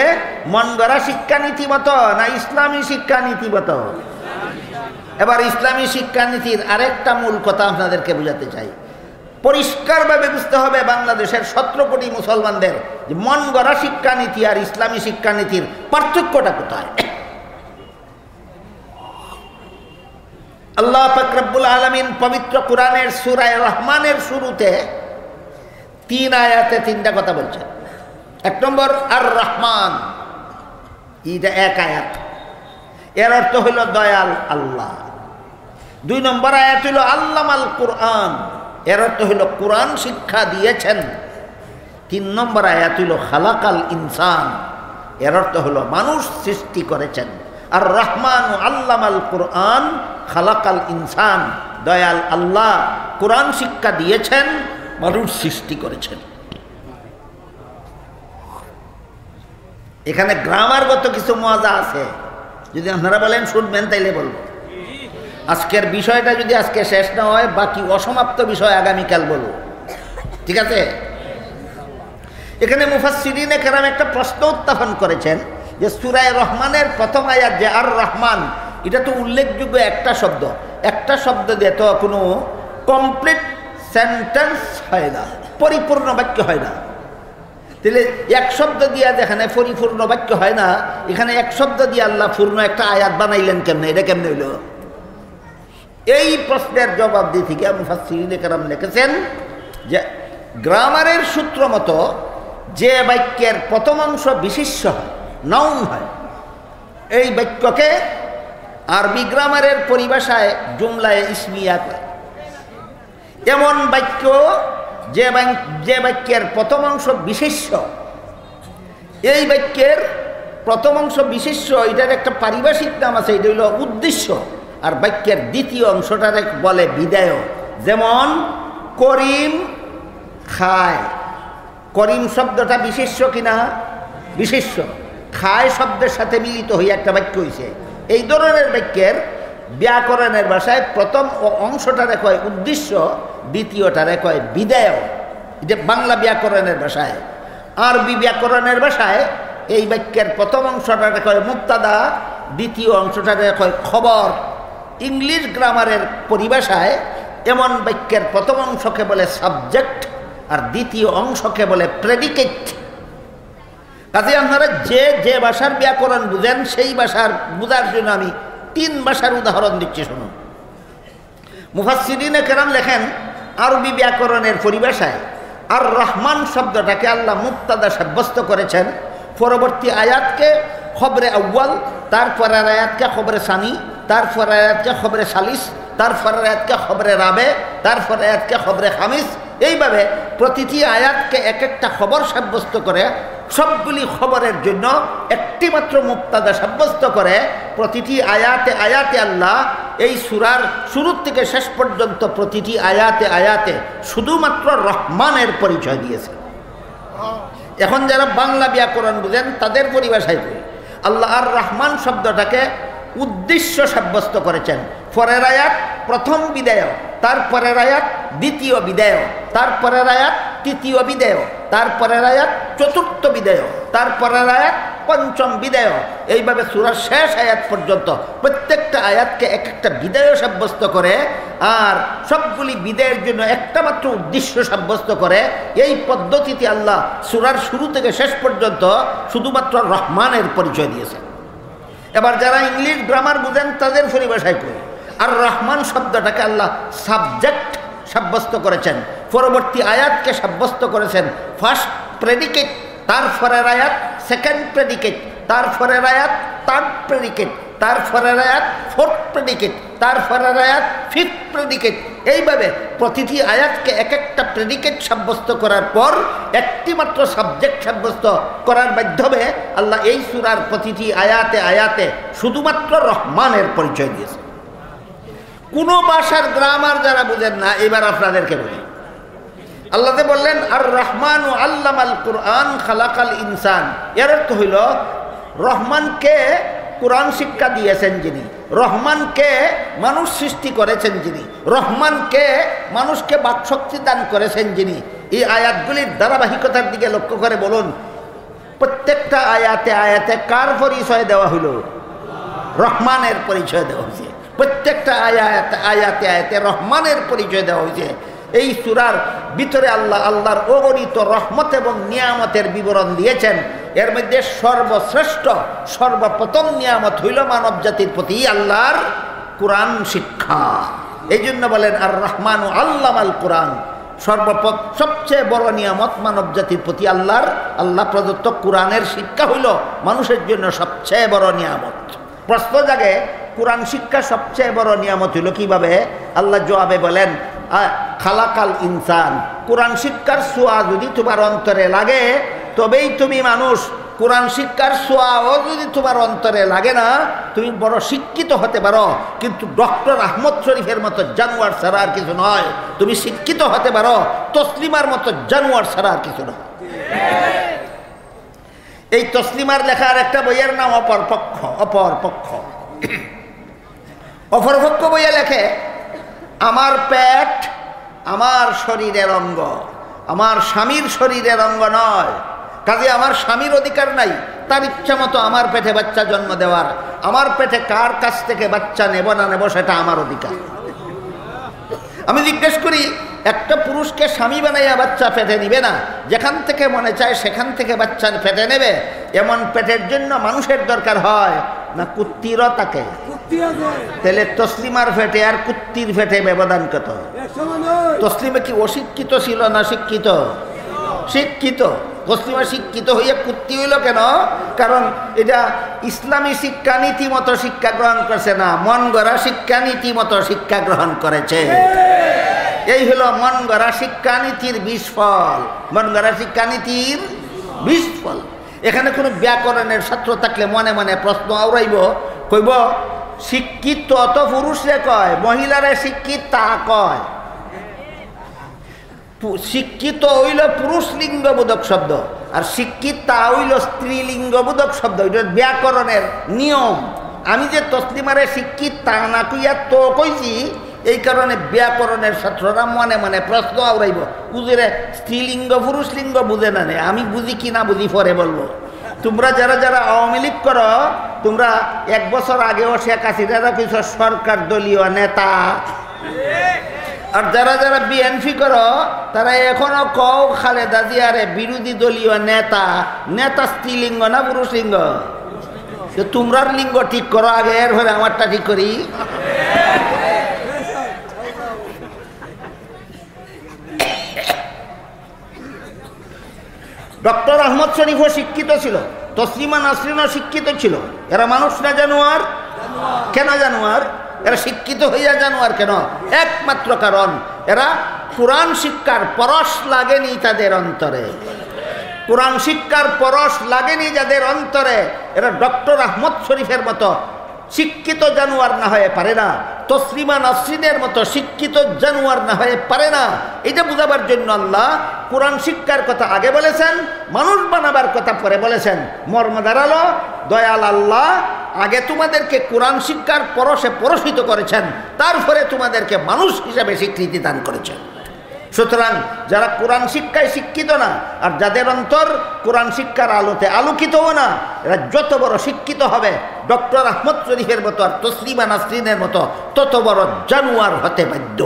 মন গড়া শিক্ষানীতি মতো না ইসলামী শিক্ষানীতি মতো? এবার ইসলামী শিক্ষানীতির আরেকটা মূল কথা আপনাদেরকে বুঝাতে চাই। পরিষ্কারভাবে বুঝতে হবে বাংলাদেশের 17 কোটি মুসলমানদের যে মন গড়া শিক্ষানীতি আর ইসলামী শিক্ষানীতির পার্থক্যটা কোথায়। আল্লাহ পাক রব্বুল আলামিন পবিত্র কোরআনের সূরা রহমানের শুরুতে 3 আয়াতে 3টা কথা বলছেন। 1 নম্বর আর রহমান, এটা 1 আয়াত, এর অর্থ হইল দয়াল আল্লাহ। 2 নম্বর আয়াত হইল আল্লামাল কোরআন, এর অর্থ হইল কোরআন শিক্ষা দিয়েছেন। 3 নম্বর আয়াত হইল খালাকাল ইনসান, এর অর্থ হইল মানুষ সৃষ্টি করেছেন। আর রহমান আল্লামাল কোরআন খালাকাল ইনসান, দয়াল আল্লাহ কোরআন শিক্ষা দিয়েছেন, মানুষ সৃষ্টি করেছেন। এখানে গ্রামারগত কিছু মজা আছে, যদি আপনারা বলেন শুনবেন তাইলে বলবো। আজকের বিষয়টা যদি আজকে শেষ না হয়, বাকি অসমাপ্ত বিষয় আগামীকাল বলবো, ঠিক আছে? এখানে মুফাসসিরিনে কেরাম একটা প্রশ্ন উত্থাপন করেছেন যে সূরা রহমানের প্রথম আয়াত যে আর রহমান, এটা তো উল্লেখযোগ্য একটা শব্দ দিয়ে তো কোনো কমপ্লিট সেন্টেন্স হয় না, পরিপূর্ণ বাক্য হয় না। তাহলে 1 শব্দ দিয়া যেখানে পরিপূর্ণ বাক্য হয় না, এখানে 1 শব্দ দিয়ে আল্লাহ পূর্ণ একটা আয়াত বানাইলেন কেমনে? এটা কেমনে হইল? এই প্রশ্নের জবাব দিয়ে থেকে মুফাসসিরিনে কেরাম লিখেছেন যে গ্রামারের সূত্র মতো যে বাক্যের প্রথম অংশ বিশেষ্য হয়, নাউন হয়, এই বাক্যকে আরবি গ্রামারের পরিভাষায় জুমলায়ে ইসমিয়া কয়। এমন বাক্য যে বাক্যের প্রথম অংশ বিশেষ্য, এই বাক্যের প্রথম অংশ বিশেষ্য, এটার একটা পারিভাষিক নাম আছে, এটা হইল উদ্দেশ্য। আর বাক্যের দ্বিতীয় অংশটার বলে বিদায়। যেমন করিম খায়, করিম শব্দটা বিশেষ্য কিনা? বিশেষ্য। খায় শব্দের সাথে মিলিত হয়ে একটা বাক্য হয়েছে। এই ধরনের বাক্যের ব্যাকরণের ভাষায় প্রথম অংশটারে কয় উদ্দেশ্য, দ্বিতীয়টারে কয় বিদায়। এটা বাংলা ব্যাকরণের ভাষায়। আরবি ব্যাকরণের ভাষায় এই বাক্যের প্রথম অংশটারে কয় মুক্তাদা, দ্বিতীয় অংশটারে কয় খবর। ইংলিশ গ্রামারের পরিভাষায় এমন বাক্যের প্রথম অংশকে বলে সাবজেক্ট আর দ্বিতীয় অংশকে বলে প্রেডিকেট। কাজে আপনারা যে ভাষার ব্যাকরণ বুঝেন সেই ভাষার বুঝার জন্য আমি 3 ভাষার উদাহরণ দিচ্ছি, শুনুন। মুফাসসিরিনে কেরাম লেখেন আরবি ব্যাকরণের পরিভাষায় আর রহমান শব্দটাকে আল্লাহ মুক্তাদা সাব্যস্ত করেছেন। পরবর্তী আয়াতকে খবরে আউয়াল, তারপরের আয়াতকে খবরে সানি, তারপরের আয়াতকে খবরে সালিস, তারপরের আয়াতকে খবরে রাবে, তারপরের আয়াতকে খবরে খামিস। এইভাবে প্রতিটি আয়াতকে এক একটা খবর সাব্যস্ত করে, সবগুলি খবরের জন্য একটি মাত্র মুক্তাদা সাব্যস্ত করে। প্রতিটি আয়াতে আয়াতে আল্লাহ এই সূরার শুরু থেকে শেষ পর্যন্ত প্রতিটি আয়াতে আয়াতে শুধুমাত্র রহমানের পরিচয় দিয়েছে। এখন যারা বাংলা ব্যাকরণ বুঝেন তাদের পরিভাষায় বলি, আল্লাহ আর রহমান শব্দটাকে উদ্দেশ্য সাব্যস্ত করেছেন। পরের আয়াত প্রথম বিদায়, তারপরের আয়াত দ্বিতীয় বিদায়, তারপরের আয়াত তৃতীয় বিদায়, তারপরের আয়াত চতুর্থ বিদায়, তারপরের আয়াত পঞ্চম বিদায়। এইভাবে সূরার শেষ আয়াত পর্যন্ত প্রত্যেকটা আয়াতকে এক একটা বিদায় সাব্যস্ত করে আর সবগুলি বিদায়ের জন্য একটা মাত্র উদ্দেশ্য সাব্যস্ত করে। এই পদ্ধতিতে আল্লাহ সূরার শুরু থেকে শেষ পর্যন্ত শুধুমাত্র রহমানের পরিচয় দিয়েছেন। এবার যারা ইংলিশ গ্রামার বুঝেন তাদের পরিভাষায় করি, আর রহমান শব্দটাকে আল্লাহ সাবজেক্ট সাব্যস্ত করেছেন। পরবর্তী আয়াতকে সাব্যস্ত করেছেন ফার্স্ট প্রেডিকেট, তারপরের আয়াত সেকেন্ড প্রেডিকেট, তারপরের আয়াত থার্ড প্রেডিকেট, তারপরের আয়াত ফোর্থ প্রেডিকেট, তারপরের আয়াত ফিফথ প্রেডিকেট। এইভাবে প্রতিটি আয়াতকে এক একটা প্রেডিকেট সাব্যস্ত করার পর একটি মাত্র সাবজেক্ট সাব্যস্ত করার মাধ্যমে আল্লাহ এই সূরার প্রতিটি আয়াতে আয়াতে শুধুমাত্র রহমানের পরিচয় দিয়েছে। কোনো ভাষার গ্রামার যারা বুঝেন না, এবার আপনাদেরকে বলি, আল্লাহ বললেন আর রহমান ও আল্লামাল কুরআন খালাকাল ইনসান। এর অর্থ হইল রহমানকে কোরআন শিক্ষা দিয়েছেন যিনি, রহমানকে মানুষ সৃষ্টি করেছেন যিনি, রহমানকে মানুষকে বাকশক্তি দান করেছেন যিনি। এই আয়াতগুলির ধারাবাহিকতার দিকে লক্ষ্য করে বলুন, প্রত্যেকটা আয়াতে আয়াতে কার পরিচয় দেওয়া হইল? রহমানের পরিচয় দেওয়া হয়েছে। প্রত্যেকটা আয়াতে আয়াতে আয়াতে রহমানের পরিচয় দেওয়া হয়েছে। এই সূরার ভিতরে আল্লাহর অগণিত রহমত এবং নিয়ামতের বিবরণ দিয়েছেন। এর মধ্যে সর্বশ্রেষ্ঠ সর্বপ্রথম নিয়ামত হইল মানব জাতির প্রতি আল্লাহর কোরআন শিক্ষা। এই জন্য বলেন আর রহমান ও আল্লামাল কোরআন। সবচেয়ে বড় নিয়ামত মানব জাতির প্রতি আল্লাহ প্রদত্ত কোরআনের শিক্ষা হইল মানুষের জন্য সবচেয়ে বড় নিয়ামত। প্রশ্ন জাগে, কোরআন শিক্ষা সবচেয়ে বড় নিয়ামত হইল কিভাবে? আল্লাহ জবাবে বলেন খালাকাল ইনসান। কোরআন শিক্ষার ছোঁয়া যদি তোমার অন্তরে লাগে তবেই তুমি মানুষ। কোরআন শিক্ষার ছোঁয়াও যদি তোমার অন্তরে লাগে না, তুমি বড় শিক্ষিত হতে পারো, কিন্তু ডক্টর আহমদ শরীফের মতো জানোয়ার ছাড়া আর কিছু নয়। তুমি শিক্ষিত হতে পারো, তসলিমার মতো জানোয়ার ছাড়া আর কিছু নয়। এই তসলিমার লেখার একটা বইয়ের নাম অপরপক্ষ। অপরপক্ষ বইয়ে লেখে, আমার পেট আমার শরীরের অঙ্গ, আমার স্বামীর শরীরের অঙ্গ নয়। কাজে আমার স্বামীর অধিকার নাই তার ইচ্ছা মতো আমার পেটে বাচ্চা জন্ম দেওয়ার। আমার পেটে কার কাছ থেকে বাচ্চা নেব না নেব সেটা আমার অধিকার। আমি জিজ্ঞেস করি, একটা পুরুষকে স্বামী বানাইয়া বাচ্চা পেটে নিবে না, যেখান থেকে মনে চায় সেখান থেকে বাচ্চা পেটে নেবে? এমন পেটের জন্য মানুষের দরকার হয় না কুত্তিরও তাকে? তাহলে তসলিমার ফেটে আর কুত্তির ফেটে ব্যবধান কত? তসলিমে কি অশিক্ষিত ছিল না শিক্ষিত? শিক্ষিত। তসলিমা শিক্ষিত হইয়া কুত্তি হইল কেন? কারণ এটা ইসলামী শিক্ষানীতি মতো শিক্ষা গ্রহণ করছে না, মন গড়া শিক্ষানীতি মতো শিক্ষা গ্রহণ করেছে। এই হলো মন গড়া শিক্ষানীতির বিস্ফল, মন গড়া শিক্ষানীতির বিস্ফল। এখানে কোনো ব্যাকরণের ছাত্র থাকলে মনে মনে প্রশ্ন আওড়াইব, কইব শিক্ষিত তো পুরুষে কয়, মহিলারা শিক্ষিত তা কয়। শিক্ষিত হইল পুরুষ লিঙ্গবোধক শব্দ, আর শিক্ষিত তা হইল স্ত্রীলিঙ্গবোধক শব্দ। এটা ব্যাকরণের নিয়ম। আমি যে তসলিমারে শিক্ষিত তা না কইয়া তো কইছি, এই কারণে ব্যাকরণের ছাত্ররা মনে মনে প্রশ্ন আওড়াইব, বুঝে স্ত্রীলিঙ্গ পুরুষ লিঙ্গ বুঝে না। আমি বুঝি কি না বুঝি পরে বলবো। তোমরা যারা যারা আওয়ামী লীগ করো, তোমরা 1 বছর আগেও শেখ হাসিনা কইছ সরকার দলীয় নেতা, আর যারা যারা বিএনপি করো তারা এখনো কও খালেদা জিয়ারে বিরোধী দলীয় নেতা। নেতা স্ত্রীলিঙ্গ না পুরুষ লিঙ্গ? তোমরার লিঙ্গ ঠিক করো আগে, এর ফলে আমারটা ঠিক করি। ডক্টর আহমদ শরীফও শিক্ষিত ছিল, তসলিমা নাসরিনও শিক্ষিত ছিল। এরা মানুষ না জানোয়ার? কেন জানোয়ার? এরা শিক্ষিত হইয়া জানোয়ার কেন? একমাত্র কারণ এরা কোরআন শিক্ষার পরশ লাগেনি তাদের অন্তরে। কোরআন শিক্ষার পরশ লাগেনি যাদের অন্তরে, এরা ডক্টর আহমদ শরীফের মতো শিক্ষিত জানোয়ার না হয়ে পারে না, তসলিমা নাসরিনের মতো শিক্ষিত জানোয়ার না হয়ে পারে না। এটা বুঝাবার জন্য আল্লাহ কোরআন শিক্ষার কথা আগে বলেছেন, মানুষ বানাবার কথা পরে বলেছেন। মর্ম দাঁড়ালো, দয়াল আল্লাহ আগে তোমাদেরকে কোরআন শিক্ষার পরশে পরশিত করেছেন, তারপরে তোমাদেরকে মানুষ হিসাবে স্বীকৃতি দান করেছেন। সুতরাং যারা কোরআন শিক্ষায় শিক্ষিত না, আর যাদের অন্তর কোরআন শিক্ষার আলোতে আলোকিতও না, এরা যত বড় শিক্ষিত হবে ডক্টর আহমদ শরীফের মতো আর তসলিমা নাসরিনের মতো তত বড় জানোয়ার হতে বাধ্য।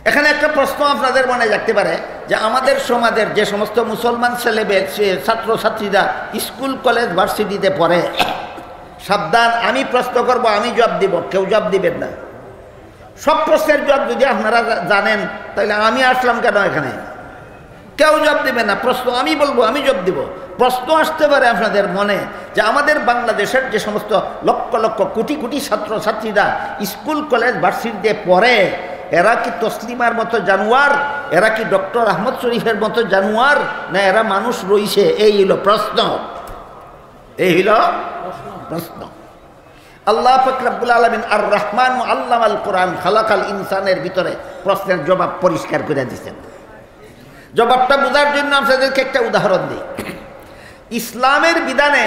এখানে একটা প্রশ্ন আপনাদের মনে জাগতে পারে যে আমাদের সমাজের যে সমস্ত মুসলমান ছাত্রছাত্রীরা স্কুল কলেজ ভার্সিটিতে পড়ে, সাবধান, আমি প্রশ্ন করব, আমি জবাব দিব, কেউ জবাব দিবেন না। সব প্রশ্নের জবাব যদি আপনারা জানেন তাহলে আমি আসলাম কেন এখানে? কেউ জবাব দিবে না, প্রশ্ন আমি বলবো, আমি জবাব দিব। প্রশ্ন আসতে পারে আপনাদের মনে যে আমাদের বাংলাদেশের যে সমস্ত লক্ষ লক্ষ কোটি কোটি ছাত্রছাত্রীরা স্কুল কলেজ ভার্সিটিতে পড়ে, এরা কি তসলিমার মতো জানোয়ার? এরা কি ডক্টর আহমদ শরীফের মতো জানোয়ার, না এরা মানুষ রইছে? এই হইল প্রশ্ন, এই হইল প্রশ্ন। আল্লাহ পাক রব্বুল আলামিন আর রহমান আল্লামাল কোরআন খালাকাল ইনসানের ভিতরে প্রশ্নের জবাব পরিষ্কার করে দিয়েছেন। জবাবটা বোঝার জন্য আপনাদেরকে একটা উদাহরণ দিই। ইসলামের বিধানে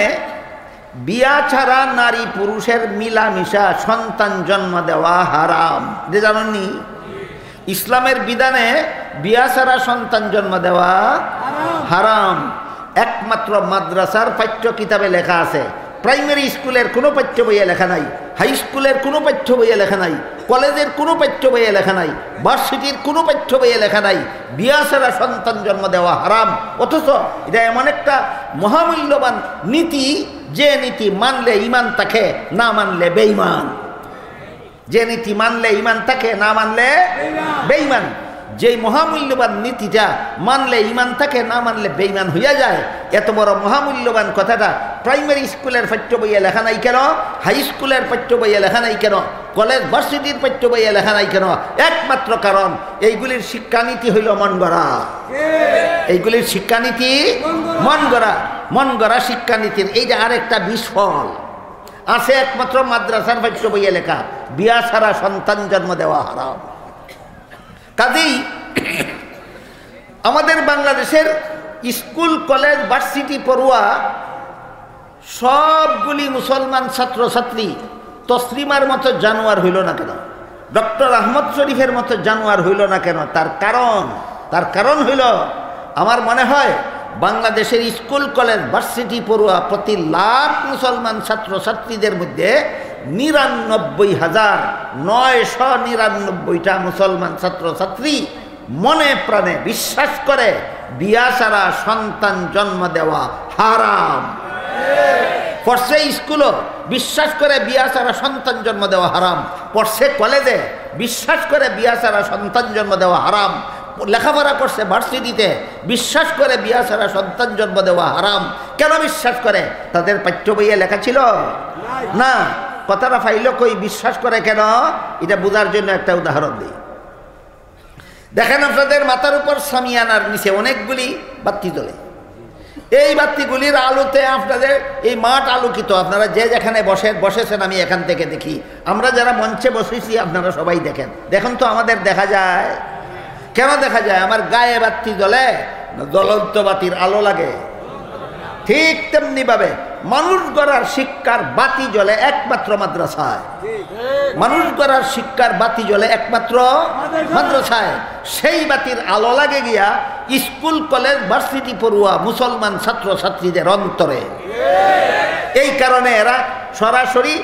বিয়া ছাড়া নারী পুরুষের মিলামিশা, সন্তান জন্ম দেওয়া হারাম। যে জানেননি, ইসলামের বিধানে বিয়া ছাড়া সন্তান জন্ম দেওয়া হারাম। একমাত্র মাদ্রাসার পাঠ্য কিতাবে লেখা আছে, প্রাইমারি স্কুলের কোনো পাঠ্য বইয়ে লেখা নাই, হাই স্কুলের কোনো পাঠ্য বইয়ে লেখা নাই, কলেজের কোনো পাঠ্য বইয়ে লেখা নাই, ভার্সিটির কোনো পাঠ্য বইয়ে লেখা নাই বিয়া ছাড়া সন্তান জন্ম দেওয়া হারাম। অথচ এটা এমন একটা মহামূল্যবান নীতি, যে নীতি মানলে ইমান থাকে, না মানলে বেঈমান। যে নীতি মানলে ইমান থাকে, না মানলে বেঈমান। যেই মহামূল্যবান নীতিটা মানলে ইমান থাকে, না মানলে বেঈমান হইয়া যায়, এত বড় মহামূল্যবান কথাটা প্রাইমারি স্কুলের পাঠ্য বইয়ে লেখা নাই কেন? হাই স্কুলের পাঠ্য বইয়ে লেখা নাই কেন? কলেজ ভার্সিটির পাঠ্য বইয়ে লেখা নাই কেন? একমাত্র কারণ এইগুলির শিক্ষানীতি হইল মন গড়া। এইগুলির শিক্ষানীতি মন গড়া। মন গড়া শিক্ষানীতির এইটা আরেকটা বিস্ফল আছে। একমাত্র মাদ্রাসার পাঠ্য বইয়ে লেখা বিয়া ছাড়া সন্তান জন্ম দেওয়া হারাম। কাজেই আমাদের বাংলাদেশের স্কুল কলেজ ভার্সিটি পড়ুয়া সবগুলি মুসলমান ছাত্রছাত্রী তসলিমার মতো জানোয়ার হইল না কেন? ডক্টর আহমদ শরীফের মতো জানোয়ার হইল না কেন? তার কারণ হইল, আমার মনে হয় বাংলাদেশের স্কুল কলেজ ভার্সিটি পড়ুয়া প্রতি লাখ মুসলমান ছাত্রছাত্রীদের মধ্যে ৯৯,৯৯৯টা মুসলমান ছাত্রছাত্রী মনে প্রাণে বিশ্বাস করে বিয়া ছাড়া সন্তান জন্ম দেওয়া হারাম। পড়ছে স্কুলও বিশ্বাস করে বিয়া ছাড়া সন্তান জন্ম দেওয়া হারাম, পড়ছে কলেজে বিশ্বাস করে বিয়া ছাড়া সন্তান জন্ম দেওয়া হারাম, লেখাপড়া করছে ভার্সিটিতে, বিশ্বাস করে বিয়া ছাড়া সন্তান জন্ম দেওয়া হারাম। কেন বিশ্বাস করে? তাদের পাঠ্য বইয়ে লেখা ছিল না। কথাটা ফাইল কই বিশ্বাস করে কেন? এটা বোঝার জন্য একটা উদাহরণ দিই। দেখেন আপনাদের মাথার উপর সামিয়ানার নিচে অনেকগুলি বাতি জ্বলে। এই বাতিগুলির আলোতে আপনাদের এই মাঠ আলোকিত। আপনারা যে যেখানে বসেছেন আমি এখান থেকে দেখি। আমরা যারা মঞ্চে বসেছি আপনারা সবাই দেখেন। দেখুন তো আমাদের দেখা যায়? কেন দেখা যায়? আমার গায়ে বাতি জ্বলে, জ্বলন্ত বাতির আলো লাগে। ঠিক তেমনিভাবে মানুষ গড়ার শিক্ষার বাতি জ্বলে একমাত্র মাদ্রাসায়। মানুষ গড়ার শিক্ষার বাতি জ্বলে একমাত্র মাদ্রাসায়। সেই বাতির আলো লাগে গিয়া স্কুল কলেজ ভার্সিটি পড়ুয়া মুসলমান ছাত্র ছাত্রীদের অন্তরে। এই কারণে এরা সরাসরি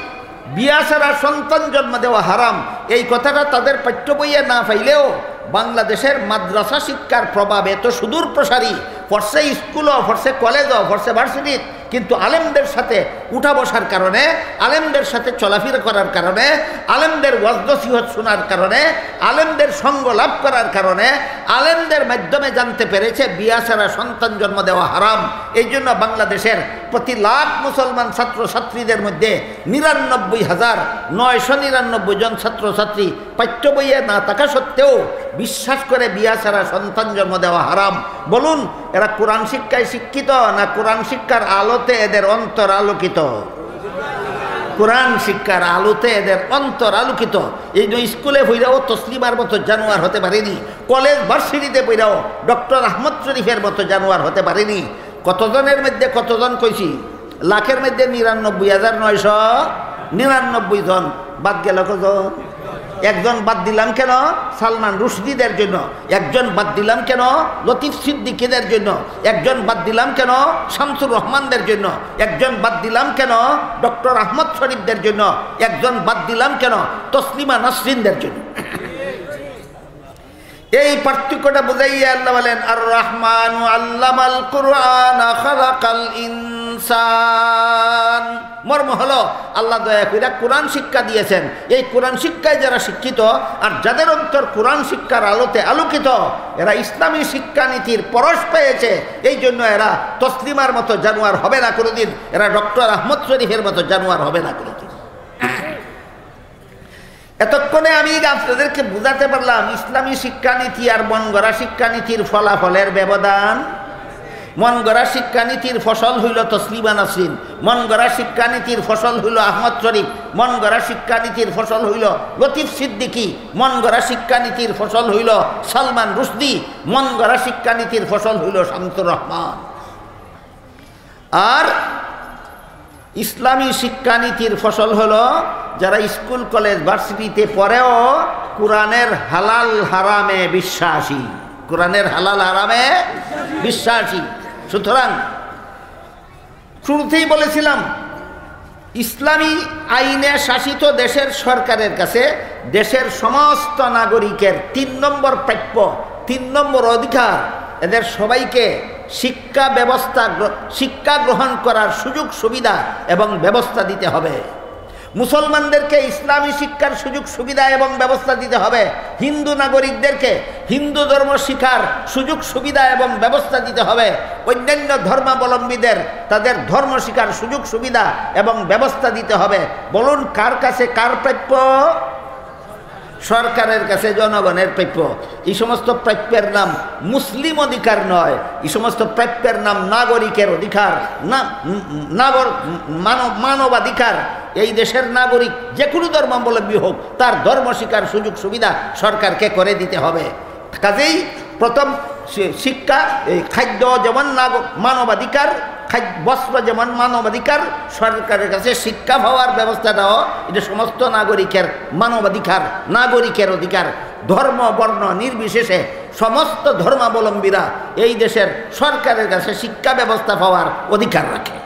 বিয়া ছাড়া সন্তান জন্ম দেওয়া হারাম এই কথাটা তাদের পাঠ্য বইয়ে না পাইলেও বাংলাদেশের মাদ্রাসা শিক্ষার প্রভাব এত সুদূর প্রসারী। ফরসে স্কুলও, ফরসে কলেজও, ফরসে ভার্সিটি, কিন্তু আলেমদের সাথে উঠা বসার কারণে, আলেমদের সাথে চলাফেরা করার কারণে, আলেমদের ওয়াজ নসিহত শোনার কারণে, আলেমদের সঙ্গ লাভ করার কারণে, আলেমদের মাধ্যমে জানতে পেরেছে বিয়া ছাড়া সন্তান জন্ম দেওয়া হারাম। এই জন্য বাংলাদেশের প্রতি লাখ মুসলমান ছাত্র ছাত্রীদের মধ্যে ৯৯,৯৯৯ জন ছাত্রছাত্রী পাঠ্য বইয়ে না থাকা সত্ত্বেও বিশ্বাস করে বিয়া ছাড়া সন্তান জন্ম দেওয়া হারাম। বলুন, এরা কোরআন শিক্ষায় শিক্ষিত না কোরআন শিক্ষার আলোতে এদের অন্তর আলোকিত? কোরআন শিক্ষার আলোতে এদের অন্তর আলোকিত। এই যে স্কুলে পড়াও তসলিমার মতো জানোয়ার হতে পারেনি, কলেজ ভার্সিটিতে পড়াও ডক্টর আহমদ শরীফের মতো জানোয়ার হতে পারেনি। কতজনের মধ্যে কতজন কইছি? লাখের মধ্যে ৯৯,৯৯৯ জন। বাদ গেল কজন? একজন বাদ দিলাম কেন? সালমান রুশদিদের জন্য। একজন বাদ দিলাম কেন? লতিফ সিদ্দিকীদের জন্য। একজন বাদ দিলাম কেন? শামসুর রহমানদের জন্য। একজন বাদ দিলাম কেন? ডক্টর আহমদ শরীফদের জন্য। একজন বাদ দিলাম কেন? তসলিমা নাসরিনদের জন্য। এই পার্থক্যটা বুঝাইয়া আল্লাহ বলেন, আর রহমানু আল্লামাল কুরআন খালাকাল ইনসান। মর্ম হলো আল্লাহ দয়া করে কোরআন শিক্ষা দিয়েছেন। এই কোরআন শিক্ষায় যারা শিক্ষিত আর যাদের অন্তর কোরআন শিক্ষার আলোতে আলোকিত, এরা ইসলামী শিক্ষানীতির পরশ পেয়েছে। এই জন্য এরা তসলিমার মতো জানোয়ার হবে না কোনোদিন, এরা ডক্টর আহমদ শরীফের মতো জানোয়ার হবে না কোনোদিন। এতক্ষণে আমি আপনাদেরকে বুঝাতে পারলাম ইসলামী শিক্ষানীতি আর মন গড়া শিক্ষানীতির ফলাফলের ব্যবধান। মন গড়া শিক্ষানীতির ফসল হইল তসলিমা নাসরিন, মন গড়া শিক্ষানীতির ফসল হইল আহমদ শরীফ, মন গড়া শিক্ষানীতির ফসল হইল লতিফ সিদ্দিকী, মন গড়া শিক্ষানীতির ফসল হইল সালমান রুশদি, মন গড়া শিক্ষানীতির ফসল হইল শামসুর রহমান। আর ইসলামী শিক্ষানীতির ফসল হলো যারা স্কুল কলেজ ভার্সিটিতে পড়েও কোরআনের হালাল হারামে বিশ্বাসী। কোরআনের হালাল হারামে বিশ্বাসী। সুতরাং শুরুতেই বলেছিলাম, ইসলামী আইনে শাসিত দেশের সরকারের কাছে দেশের সমস্ত নাগরিকের ৩ নম্বর প্রাপ্য, ৩ নম্বর অধিকার, এদের সবাইকে শিক্ষা গ্রহণ করার সুযোগ সুবিধা এবং ব্যবস্থা দিতে হবে। মুসলমানদেরকে ইসলামী শিক্ষার সুযোগ সুবিধা এবং ব্যবস্থা দিতে হবে। হিন্দু নাগরিকদেরকে হিন্দু ধর্ম শিক্ষার সুযোগ সুবিধা এবং ব্যবস্থা দিতে হবে। অন্যান্য ধর্মাবলম্বীদের তাদের ধর্ম শিক্ষার সুযোগ সুবিধা এবং ব্যবস্থা দিতে হবে। বলুন, কার কাছে কার প্রাপ্য? সরকারের কাছে জনগণের প্রাপ্য। এই সমস্ত প্রাপ্যের নাম মুসলিম অধিকার নয়, এই সমস্ত প্রাপ্যের নাম নাগরিকের অধিকার, মানবাধিকার। এই দেশের নাগরিক যে কোনো ধর্মাবলম্বী হোক, তার ধর্ম শিক্ষার সুযোগ সুবিধা সরকারকে করে দিতে হবে। কাজেই প্রথম শিক্ষা, এই খাদ্য যেমন মানবাধিকার, বস্ত্র যেমন মানবাধিকার, সরকারের কাছে শিক্ষা পাওয়ার ব্যবস্থাটাও এটা সমস্ত নাগরিকের মানবাধিকার, নাগরিকের অধিকার। ধর্ম বর্ণ নির্বিশেষে সমস্ত ধর্মাবলম্বীরা এই দেশের সরকারের কাছে শিক্ষা ব্যবস্থা পাওয়ার অধিকার রাখে।